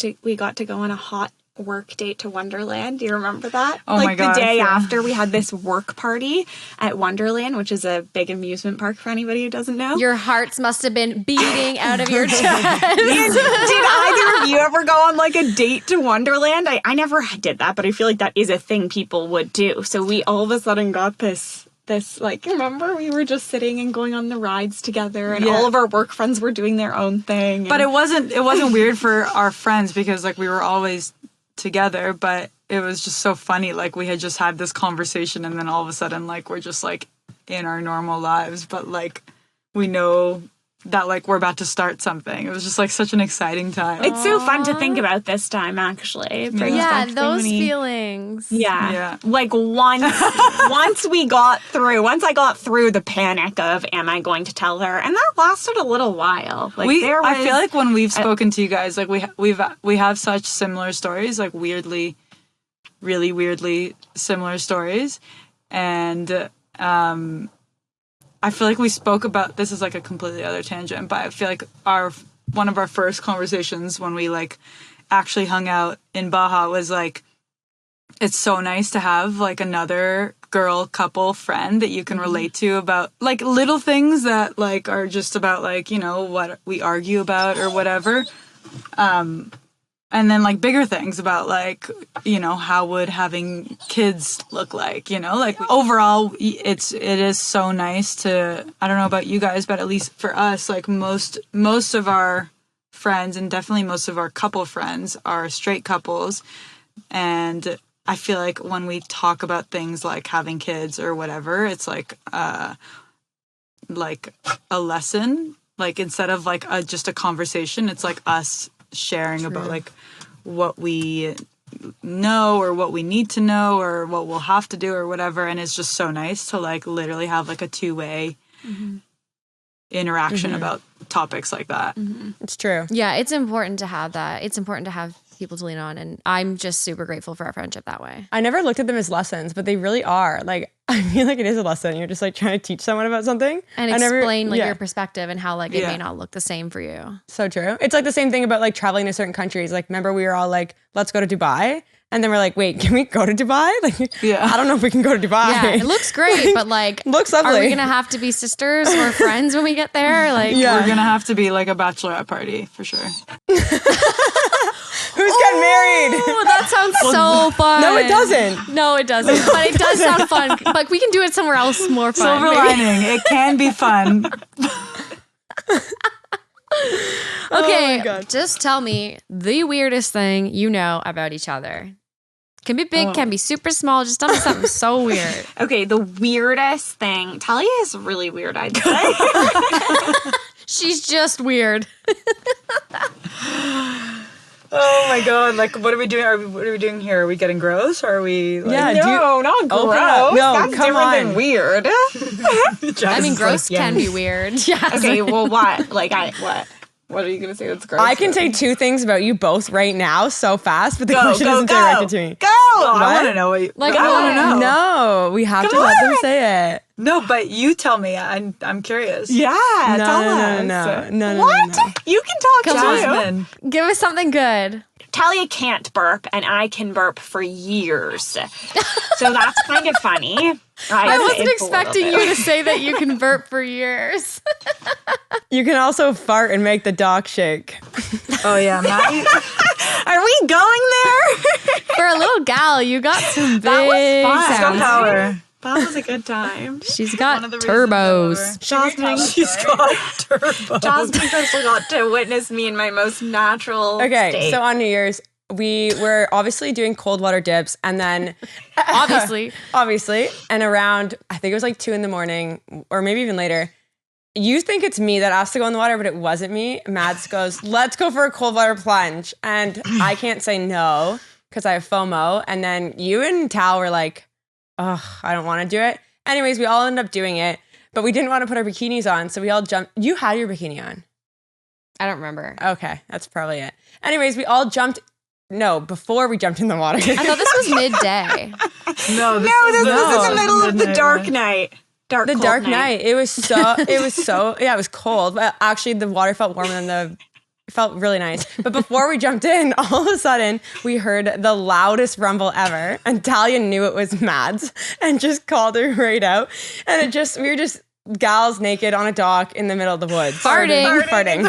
to go on a hot work date to Wonderland. Do you remember that? Oh like my gosh, the day yeah. after, we had this work party at Wonderland, which is a big amusement park for anybody who doesn't know. Your hearts must have been beating out of your chest. Did either of you ever go on like a date to Wonderland? I never did that, but I feel like that is a thing people would do. So we all of a sudden got this like, remember we were just sitting and going on the rides together, and Yeah. all of our work friends were doing their own thing. But and- it wasn't weird for our friends because like we were always together, but it was just so funny. Like we had just had this conversation and then all of a sudden like we're just like in our normal lives, but like we know that like we're about to start something. It was just like such an exciting time. It's so fun to think about this time, actually. It brings Yeah, back so those many- feelings. Yeah. Like once I got through the panic of am I going to tell her, and that lasted a little while. Like I feel like when we've spoken to you guys, like we have such similar stories, like really weirdly similar stories, and I feel like we spoke about, this is like a completely other tangent, but I feel like one of our first conversations when we like actually hung out in Baja was like, it's so nice to have like another girl couple friend that you can relate to about like little things that like are just about like, you know, what we argue about or whatever. And then like bigger things about like, you know, how would having kids look like, you know, like overall it is so nice to, I don't know about you guys, but at least for us, like most of our friends and definitely most of our couple friends are straight couples. And I feel like when we talk about things like having kids or whatever, it's like a lesson, like instead of like just a conversation, it's like us sharing about like what we know or what we need to know or what we'll have to do or whatever. And it's just so nice to like literally have like a two-way interaction about topics like that. It's true. Yeah, it's important to have that. It's important to have people to lean on. And I'm just super grateful for our friendship that way. I never looked at them as lessons, but they really are. Like, I feel like it is a lesson. You're just like trying to teach someone about something. And explain like your perspective and how like it may not look the same for you. So true. It's like the same thing about like traveling to certain countries. Like, remember we were all like, let's go to Dubai. And then we're like, wait, can we go to Dubai? Like, I don't know if we can go to Dubai. Yeah, it looks great, but like, looks lovely. Are we gonna have to be sisters or friends when we get there? Like, we're gonna have to be like a bachelorette party for sure. Who's getting married? Oh, that sounds so fun. No, it doesn't. No, it doesn't. But it does sound fun. Like we can do it somewhere else more fun. Silver lining, it can be fun. Okay, just tell me the weirdest thing you know about each other. Can be big, can be super small. Just tell me something so weird. Okay, the weirdest thing. Talia is really weird, I'd say. She's just weird. Oh my god! Like, what are we doing? What are we doing here? Are we getting gross? Or are we? Like, not gross. No, that's come different on. than weird. I mean, gross can be weird. Yeah. Okay, well, what? Like, what? What are you gonna say that's gross? I can say two things about you both right now so fast, but the question isn't directed to me. Go! I want to know what you. Like, I want to know. No, we have to let them say it. No, but you tell me. I'm curious. Yeah, tell us. No. What? You can talk too. Jasmine. Give us something good. Talia can't burp, and I can burp for years. So that's kind of funny. I wasn't expecting you to say that you can burp for years. You can also fart and make the dog shake. Oh yeah, Maddy. Are we going there? For a little gal, you got some big was fun. She's got sounds. power. That was a good time. She's got One of the reasons I love her. turbos. Jasmine, She's got turbo. Jasmine just got to witness me in my most natural state. So on New Year's, we were obviously doing cold water dips, and then Obviously. and around, I think it was like 2 a.m, or maybe even later, you think it's me that asked to go in the water, but it wasn't me. Mads goes, let's go for a cold water plunge. And I can't say no because I have FOMO. And then you and Tal were like, oh, I don't want to do it. Anyways, we all ended up doing it, but we didn't want to put our bikinis on. So we all jumped. You had your bikini on. I don't remember. Okay, that's probably it. Anyways, we all jumped. No, before we jumped in the water. I thought this was midday. No, this was was in the middle of the dark night. The dark night. It was so, yeah, it was cold, but actually the water felt warmer than it felt really nice. But before we jumped in, all of a sudden we heard the loudest rumble ever, and Talia knew it was Mads and just called her right out. And we were just gals naked on a dock in the middle of the woods. Farting. Talia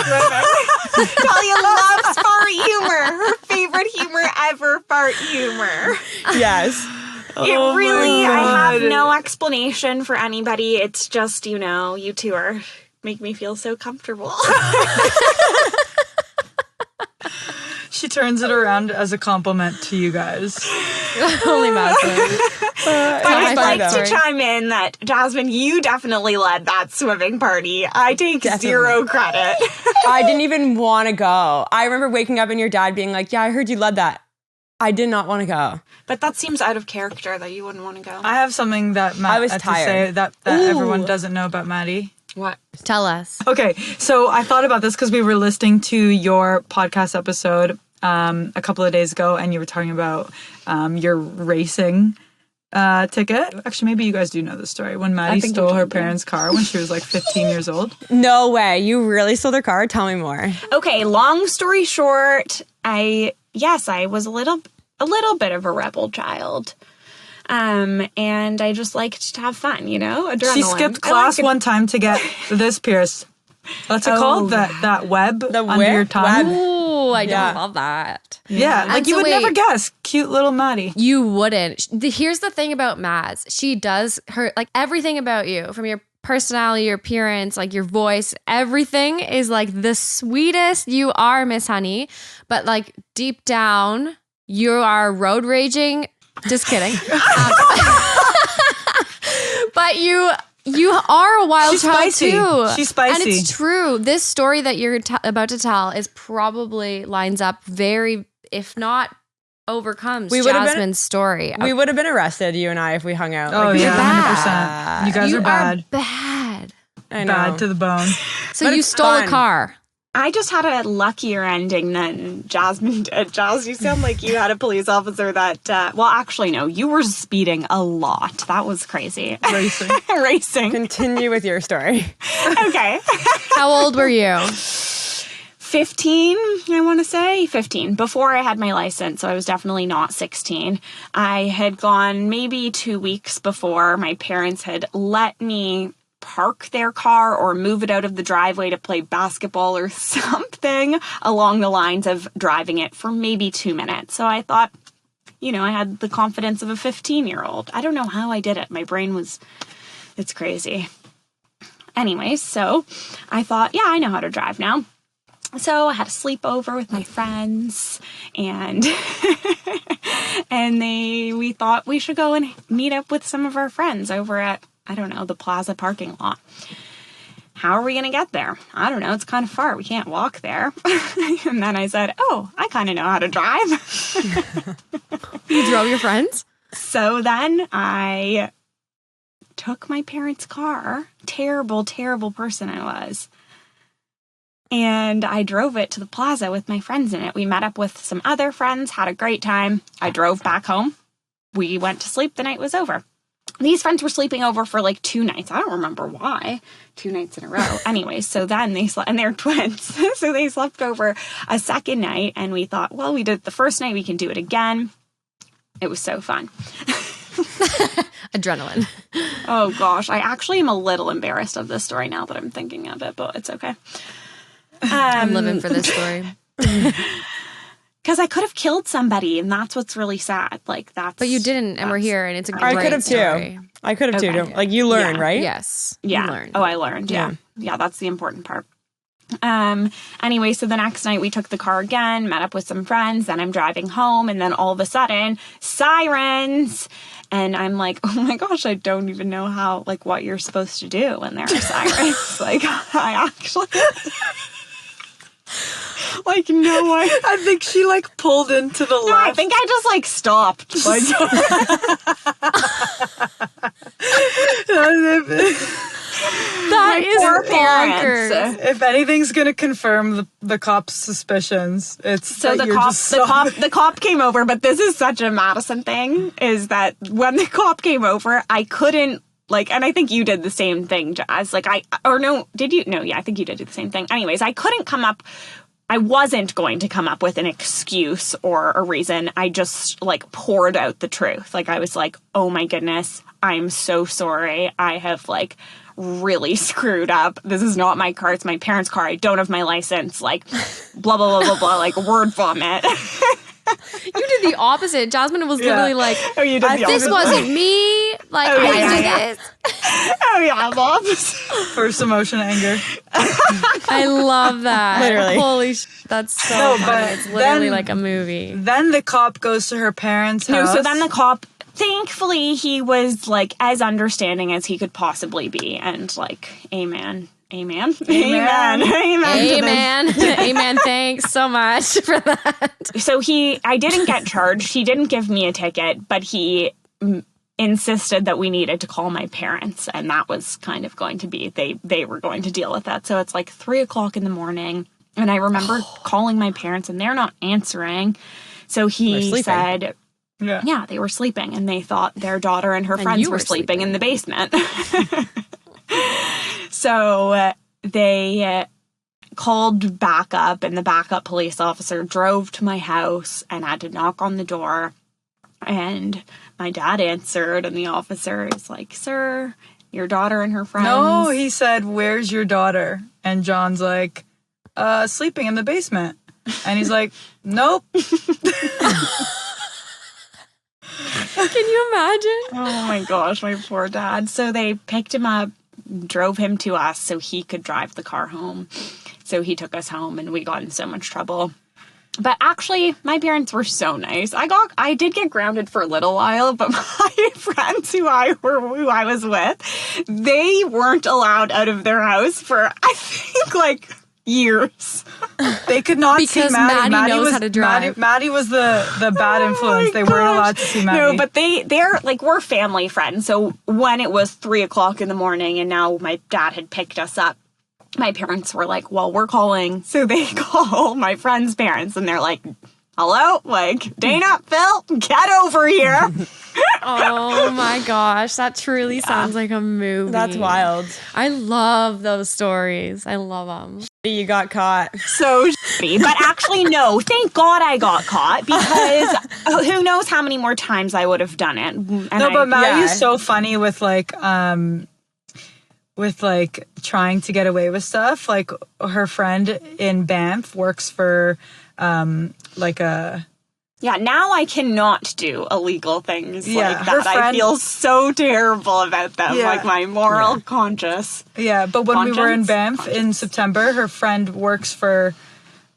loves fart humor. Her favorite humor ever, fart humor. Yes. It really, I have no explanation for anybody. It's just, you two make me feel so comfortable. She turns it around as a compliment to you guys. Only Madison. But I'd like to chime in that, Jasmine, you definitely led that swimming party. I take zero credit. I didn't even want to go. I remember waking up and your dad being like, yeah, I heard you led that. I did not want to go. But that seems out of character that you wouldn't want to go. I have something that I was to tired. say that everyone doesn't know about Maddy. What? Tell us. Okay, so I thought about this because we were listening to your podcast episode a couple of days ago, and you were talking about your racing ticket. Actually, maybe you guys do know the story. When Maddy stole her parents' car when she was like 15 years old. No way. You really stole their car? Tell me more. Okay, long story short, I was a little bit of a rebel child. And I just liked to have fun, adrenaline. She skipped class one time to get this pierced. What's it called? That web under your tongue? Ooh, I don't love that. Yeah, like you would never guess. Cute little Maddy. You wouldn't. Here's the thing about Mads. She does like everything about you, from your personality, your appearance, like your voice, everything is like the sweetest. You are Miss Honey, but like deep down, you are road raging. Just kidding. But you are a wild child too. She's spicy. And it's true. This story that you're about to tell is probably lines up very, if not overcomes Jasmine's story. We would have been arrested, you and I, if we hung out. Oh, like, yeah, 100%. You guys are bad. Bad. I know. Bad to the bone. So But you it's stole fun. a car. I just had a luckier ending than Jasmine did. Jazz, you sound like you had a police officer that, well, actually, no, you were speeding a lot. That was crazy. Racing. Racing. Continue with your story. Okay. How old were you? 15, I want to say. 15. Before I had my license, so I was definitely not 16. I had gone maybe 2 weeks before. My parents had let me park their car or move it out of the driveway to play basketball or something along the lines of driving it for maybe 2 minutes. So I thought, I had the confidence of a 15-year-old. I don't know how I did it. My brain was, it's crazy. Anyways, so I thought, yeah, I know how to drive now. So I had a sleepover with my friends, and we thought we should go and meet up with some of our friends over at, I don't know, the plaza parking lot. How are we going to get there? I don't know. It's kind of far. We can't walk there. And then I said, oh, I kind of know how to drive. You drove your friends? So then I took my parents' car. Terrible, terrible person I was. And I drove it to the plaza with my friends in it. We met up with some other friends, had a great time. I drove back home. We went to sleep. The night was over. These friends were sleeping over for like 2 nights. I don't remember why. 2 nights in a row. Anyways, so then they slept, and they're twins. So they slept over a second night, and we thought, well, we did it the first night, we can do it again. It was so fun. Adrenaline. Oh gosh, I actually am a little embarrassed of this story now that I'm thinking of it, but it's okay. I'm living for this story. Because I could have killed somebody, and that's what's really sad. But you didn't, and we're here, and it's a great I could have story. too. I could have too. Okay. Like you learn, Yeah. right? Yes. Yeah. You learned. Oh, I learned. Yeah, that's the important part. Anyway, so the next night we took the car again, met up with some friends, then I'm driving home, and then all of a sudden, sirens. And I'm like, oh my gosh, I don't even know how, what you're supposed to do when there are sirens. I actually... no, I think she pulled into the left. I think I just stopped. That is poor bonkers. parents. If anything's gonna confirm the cop's suspicions, it's So that the cop came over, but this is such a Madison thing, is that when the cop came over, I couldn't and I think you did the same thing, Jazz. Did you? No, yeah, I think you did do the same thing. Anyways, I wasn't going to come up with an excuse or a reason. I just poured out the truth. I was like, oh my goodness, I'm so sorry. I have really screwed up. This is not my car. It's my parents' car. I don't have my license. Blah, blah, blah, blah, blah, word vomit. You did the opposite. Jasmine was literally oh, you did the this opposite. wasn't me. I didn't do this. Oh, yeah, the opposite. First emotion, anger. I love that. Literally. Holy that's so funny. but It's literally then- like a movie. Then the cop goes to her parents' No, house. so then the cop, thankfully, he was as understanding as he could possibly be. And amen. Amen. Amen. Amen. to this. Amen. Amen. Thanks so much for that. So I didn't get charged. He didn't give me a ticket, but he insisted that we needed to call my parents. And that was kind of going to be, they were going to deal with that. So it's 3:00 in the morning. And I remember calling my parents and they're not answering. So he said, yeah, they were sleeping. And they thought their daughter and her friends were sleeping in the basement. So they called backup, and the backup police officer drove to my house and had to knock on the door. And my dad answered, and the officer is like, sir, your daughter and her friends. No, he said, where's your daughter? And John's like, sleeping in the basement. And he's like, nope. Can you imagine? Oh my gosh, my poor dad. So they picked him up, drove him to us so he could drive the car home. So he took us home, and we got in so much trouble. But actually, my parents were so nice. I did get grounded for a little while, but my friends who I was with, they weren't allowed out of their house for, I think, years. They could not Because see Maddy. Maddy knows how to drive. Maddy was the bad influence. They weren't allowed to see Maddy. No, but they're we're family friends. So when it was 3:00 in the morning and now my dad had picked us up, my parents were like, well, we're calling. So they call my friend's parents and they're like, hello? Like, Dana, Phil, get over here. Oh my gosh, that truly sounds like a movie. That's wild. I love those stories. I love them. You got caught. So shitty. But actually, no. Thank God I got caught because who knows how many more times I would have done it. And But Maddy is so funny with like trying to get away with stuff. Like her friend in Banff works for like a... Yeah, now I cannot do illegal things like her that. I friend- feel so terrible about them, Yeah. like my moral conscience. Yeah, but when we were in Conscience? Banff in September, her friend works for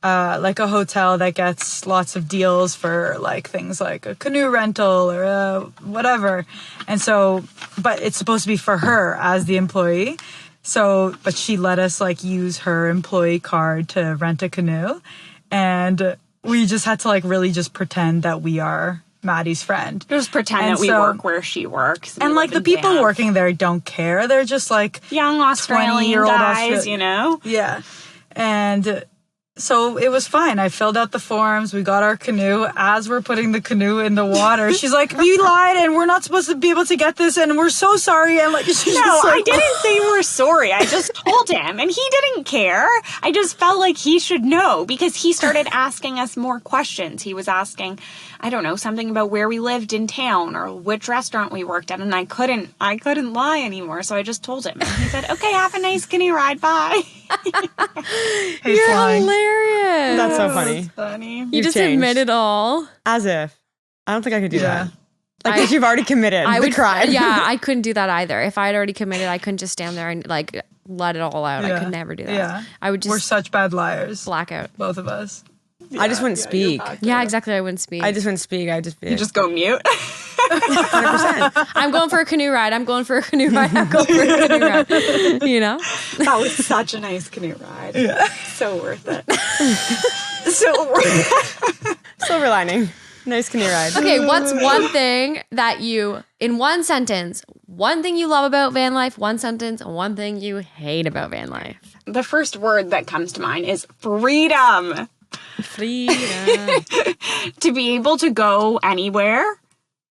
like a hotel that gets lots of deals for like things like a canoe rental or whatever. And so, but it's supposed to be for her as the employee. So, but she let us like use her employee card to rent a canoe. And we just had to like really just pretend that we are Maddy's friend. Just pretend And that we so- work where she works. And We like live the in people Banff. working there don't care. They're just like Young Australian 20-year-old guys, you know? Yeah. And so it was fine. I filled out the forms. We got our canoe. As we're putting the canoe in the water, she's like, "You lied, and we're not supposed to be able to get this, and we're so sorry." And like, she's No, just like, I didn't say we're sorry. I just told him, and he didn't care. I just felt like he should know because he started asking us more questions. He was asking, I don't know, something about where we lived in town or which restaurant we worked at, and I couldn't lie anymore. So I just told him, and he said, "Okay, have a nice canoe ride, bye." Hey, You're flying. hilarious. That's so funny. Funny. You You've just changed. admit it all. As if. I don't think I could do Yeah. that. Like, if you've already committed I the would crime. Yeah, I couldn't do that either. If I had already committed, I couldn't just stand there and like let it all out. I Yeah. could never do that. Yeah. I would We're just such bad liars, black out. both of us. I just wouldn't speak. Yeah, exactly. I wouldn't speak. I just wouldn't speak. I'd just be You just go mute. 100%. I'm going for a canoe ride. I'm going for a canoe ride. I'm going for a canoe ride. You know? That was such a nice canoe ride. Yeah. So worth it. So worth it. Silver lining. Nice canoe ride. Okay, what's one thing that you, in one sentence, one thing you love about van life, one sentence, and one thing you hate about van life? The first word that comes to mind is freedom. Freedom. To be able to go anywhere,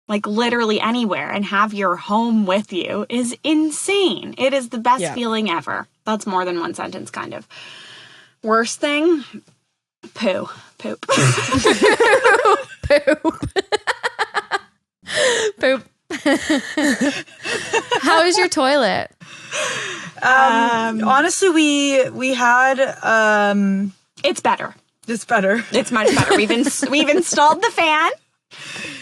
like literally anywhere, and have your home with you is insane. It is the best Yeah. feeling ever. That's more than one sentence, kind of. Worst thing? Poop. Poop. Poop. How is your toilet? Honestly, we had It's better. it's better. It's much better. We've installed the fan,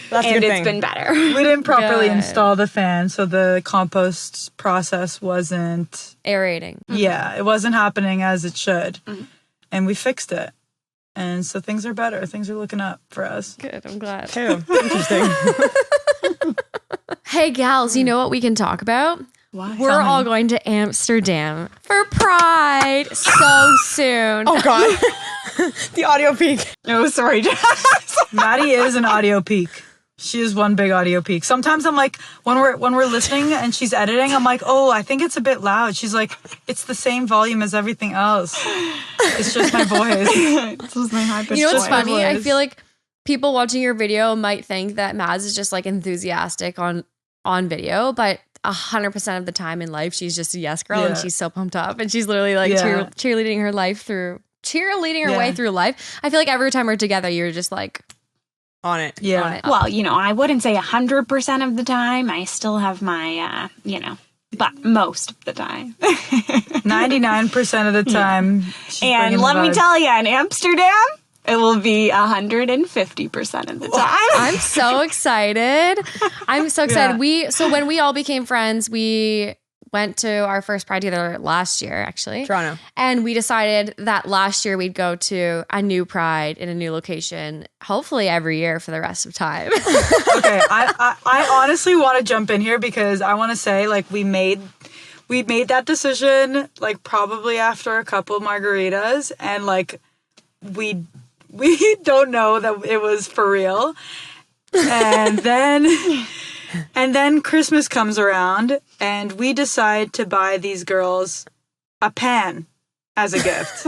That's a and good it's thing. been better. We didn't properly Good. install the fan, so the compost process wasn't. Aerating. Yeah, it wasn't happening as it should, and we fixed it. And so things are better. Things are looking up for us. Good, I'm glad. Too. Interesting. Hey, gals, you know what we can talk about? What? We're all going to Amsterdam for Pride so soon. Oh, God. The audio peak. Oh, sorry, Jess. Maddy is an audio peak. She is one big audio peak. Sometimes I'm like, when we're listening and she's editing, I'm like, oh, I think it's a bit loud. She's like, it's the same volume as everything else. It's just my voice. This was my high pitched You know what's voice. funny? I Voice. feel like people watching your video might think that Mads is just like enthusiastic on video, but 100% of the time in life, she's just a yes girl and Yeah. she's so pumped up and she's literally like Yeah. cheerleading her way Yeah. through life. I feel like every time we're together, you're just like On it. Yeah. on it. Well, I wouldn't say 100% of the time. I still have my, but most of the time. 99% of the time. she's And bringing the let me vibe. tell you, in Amsterdam, it will be 150% of the time. I'm so excited. I'm so excited. Yeah. When we all became friends, we went to our first Pride together last year, actually. Toronto. And we decided that last year we'd go to a new Pride in a new location, hopefully every year for the rest of time. Okay, I honestly want to jump in here because I want to say like we made that decision like probably after a couple margaritas and like we don't know that it was for real. And then Christmas comes around and we decide to buy these girls a pan as a gift.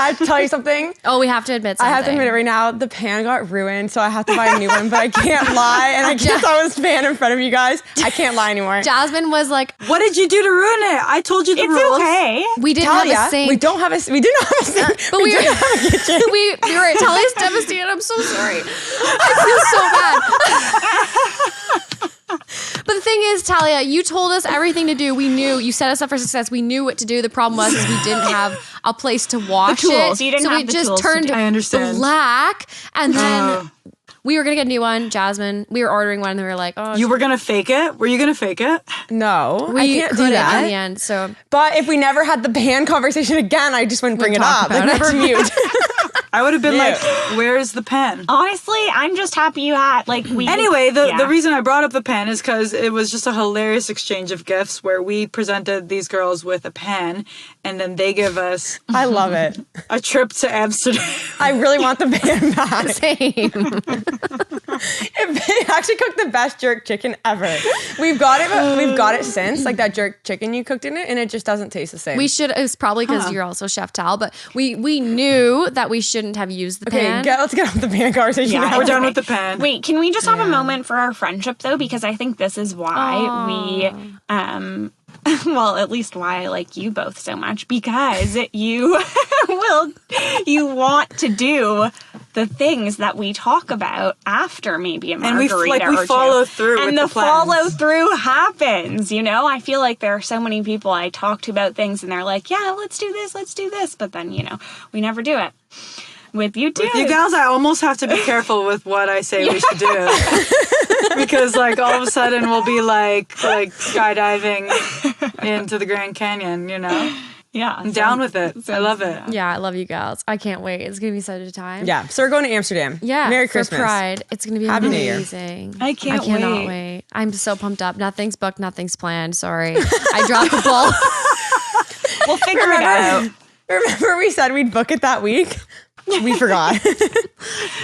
I have to tell you something. Oh, we have to admit something. I have to admit it right now. The pan got ruined, so I have to buy a new one. But I can't lie, and I can't throw this pan in front of you guys. I can't lie anymore. Jasmine was like, What did you do to ruin it? I told you the rules. It's okay. we didn't Talia, have a sink. we do not have a sink. But we don't have a kitchen. we were Talia's devastated. I'm so sorry. I feel so bad. But the thing is, Talia, you told us everything to do. We knew. You set us up for success. We knew what to do. The problem was is we didn't have a place to wash tools. it. You didn't so have it the just tools to turned do it. I understand. black. And then we were going to get a new one. Jasmine, we were ordering one and we were like, oh. You were going to fake it? Were you going to fake it? No, I we can't do couldn't that. in the end. So But if we never had the pan conversation again, I just wouldn't bring it talk up. about Like, it. we're mute. I would have been Yeah. like, where's the pen? Honestly, I'm just happy you had we. Anyway, the Yeah. reason I brought up the pen is because it was just a hilarious exchange of gifts where we presented these girls with a pen and then they give us I love it. a trip to Amsterdam. I really want the pan back. same. It actually cooked the best jerk chicken ever. We've got it, but we've got it since, like that jerk chicken you cooked in it, and it just doesn't taste the same. We should, it's probably because you're also Chef Tal, but we knew that we shouldn't have used the okay, pan. let's get off the pan conversation. Yeah, now. We're done with the pen. Wait, can we just have a moment for our friendship though? Because I think this is why we well, at least why I like you both so much, because you you want to do the things that we talk about after maybe a And we margarita we or follow two. through And with the the plans. follow through happens, you know? I feel like there are so many people I talk to about things and they're like, yeah, let's do this. But then, we never do it. With you too. With you gals, I almost have to be careful with what I say we should do. Because all of a sudden we'll be like skydiving into the Grand Canyon, Yeah. I'm down with it. I love it. Yeah, I love you girls. I can't wait. It's going to be such a time. Yeah, so we're going to Amsterdam. Yeah. Merry for Christmas. Pride. It's going to be Happy New Year. amazing. I can't cannot wait. wait. I'm so pumped up. Nothing's booked. Nothing's planned. Sorry. I dropped the ball. We'll figure it out. Remember we said we'd book it that week? We forgot.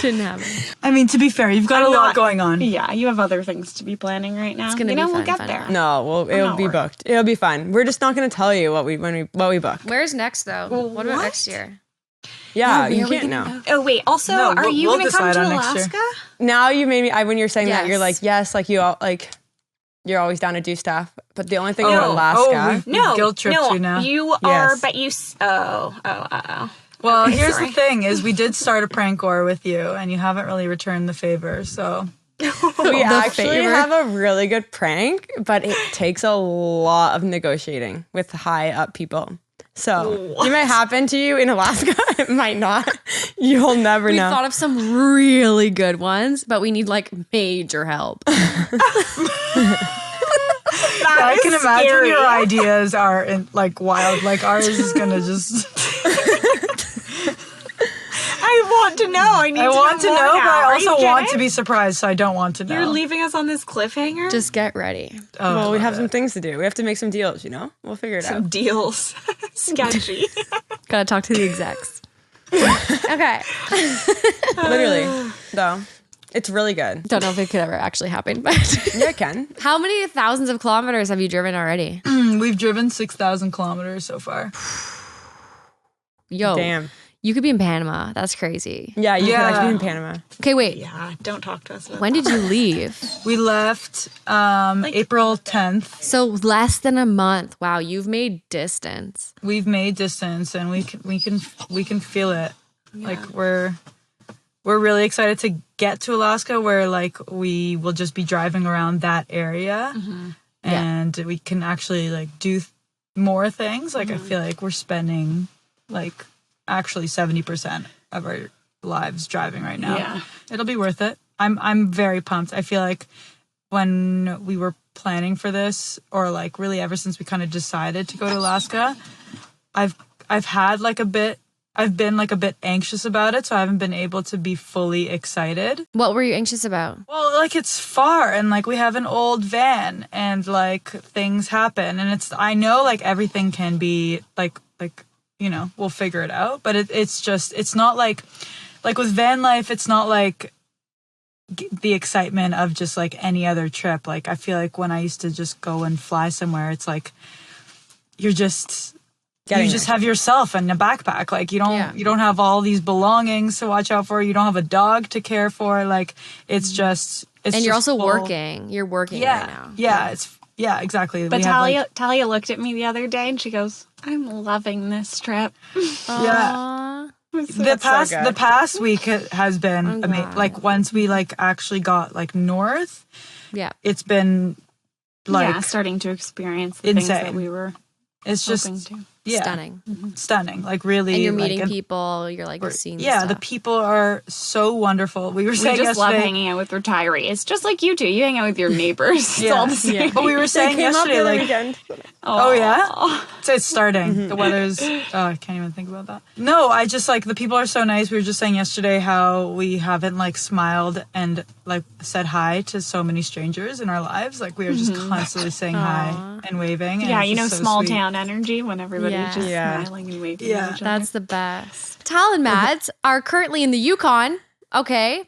Didn't happen. I mean, to be fair, you've got a lot going on. Yeah, you have other things to be planning right now. It's gonna be we'll fun, get fun, there. fun. No, well, it'll not be worried. booked. It'll be fun. We're just not going to tell you what we book. Where's next, though? What about next year? Yeah, you Where are we can't gonna know. go? Oh wait, also, No, are you we'll going to come decide to on next year. Alaska? Now you made me. When you're saying that, you're Yes. like, yes, like you all like. You're always down to do stuff, but the only thing about Alaska. No, guilt trip no, you now. you are, Yes. but you. Oh. Well, here's the thing: is we did start a prank war with you, and you haven't really returned the favor. So We actually favor. have a really good prank, but it takes a lot of negotiating with high up people. So it might happen to you in Alaska. It might not. You'll never We know. thought of some really good ones, but we need major help. I can imagine your ideas are wild. Like ours is gonna just. I want to know. I want to know, more but now. I Are you also want to kidding? be surprised, so I don't want to know. You're leaving us on this cliffhanger. Just get ready. Well, we have some things to do. We have to make some deals, We'll figure it out. deals. Sketchy. Gotta talk to the execs. Okay. Literally, though. It's really good. Don't know if it could ever actually happen, but Yeah, it can. how many thousands of kilometers have you driven already? We've driven 6,000 kilometers so far. Yo, Damn. you could be in Panama. That's crazy. Yeah, you Yeah. could actually be in Panama. Okay, wait. Yeah, don't talk to us about When did you leave? We left April 10th. So less than a month. Wow, you've made distance. We've made distance, and we can feel it. Like we're really excited to get to Alaska, where we will just be driving around that area, and we can actually do more things. I feel like we're spending actually 70% of our lives driving right now. Yeah. It'll be worth it. I'm very pumped. I feel like when we were planning for this, or really ever since we kind of decided to go to Alaska, I've been a bit anxious about it, so I haven't been able to be fully excited. What were you anxious about? Well, it's far, and we have an old van, and things happen, and I know everything can be we'll figure it out, but it's not like with van life, it's not the excitement of just any other trip. I feel like when I used to just go and fly somewhere, it's you're just getting you just there. have yourself and a backpack. Like you don't have all these belongings to watch out for. You don't have a dog to care for. Like it's just And you're just also full- working. You're working right now. Yeah, exactly. But We have, Talia looked at me the other day and she goes, "I'm loving this trip." yeah. Aw. The past week has been amazing. glad. Like once we like actually got like north, Yeah. it's been like starting to experience the things that insane. we were it's just hoping to. Stunning. stunning. Like really, And you're like, meeting people. You're like seeing Yeah, the stuff. people are so wonderful. We were We saying just love yesterday. hanging out with retirees, just like you two. You hang out with your neighbors. It's all the same. But we were saying Came up yesterday, the other like, weekend. oh yeah, so it's starting. The weather's. Oh, I can't even think about that. No, I just like the people are so nice. We were just saying yesterday how we haven't like smiled and like said hi to so many strangers in our lives. Like we are just constantly saying hi and waving. And Yeah, it's you know, just so small sweet. town energy when everybody's just Yeah. smiling and waving Yeah. at each other. That's the best. Tal and Mads are currently in the Yukon. Okay.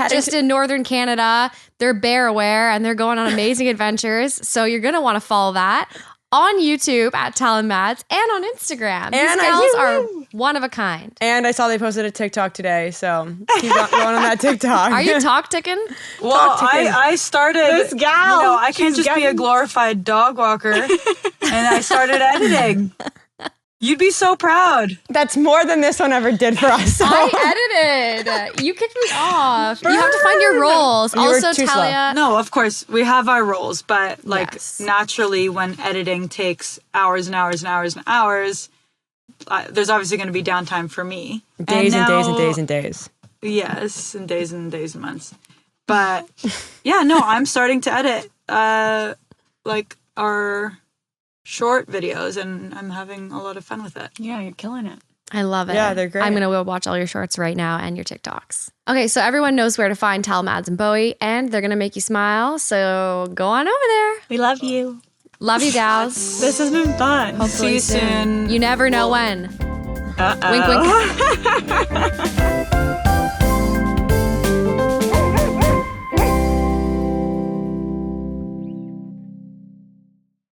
Just in northern Canada. They're bear aware and they're going on amazing adventures. So you're going to want to follow that on YouTube at Tal and Mads and on Instagram. These And gals are one of a kind. And I saw they posted a TikTok today, so keep going on that TikTok. Are you talk ticking? Well, I started. This gal, You know, I can't she's just be a getting- glorified dog walker, and I started editing. You'd be so proud. That's more than this one ever did for us. So. I edited. You kicked me off. You have to find your roles. You were Also, too slow. Talia. No, of course we have our roles, but like Yes. naturally, when editing takes hours and hours and hours and hours, there's obviously going to be downtime for me. Days and days and now- days and days. Yes, and days and months. But yeah, no, I'm starting to edit like our short videos, and I'm having a lot of fun with it. Yeah, you're killing it. I love it. Yeah, they're great. I'm going to go watch all your shorts right now and your TikToks. Okay, so everyone knows where to find Tal, Mads, and Bowie, and they're going to make you smile. So go on over there. We love you. Love you, gals. This has been fun. See you soon. You never know when. Uh-oh. Wink, wink.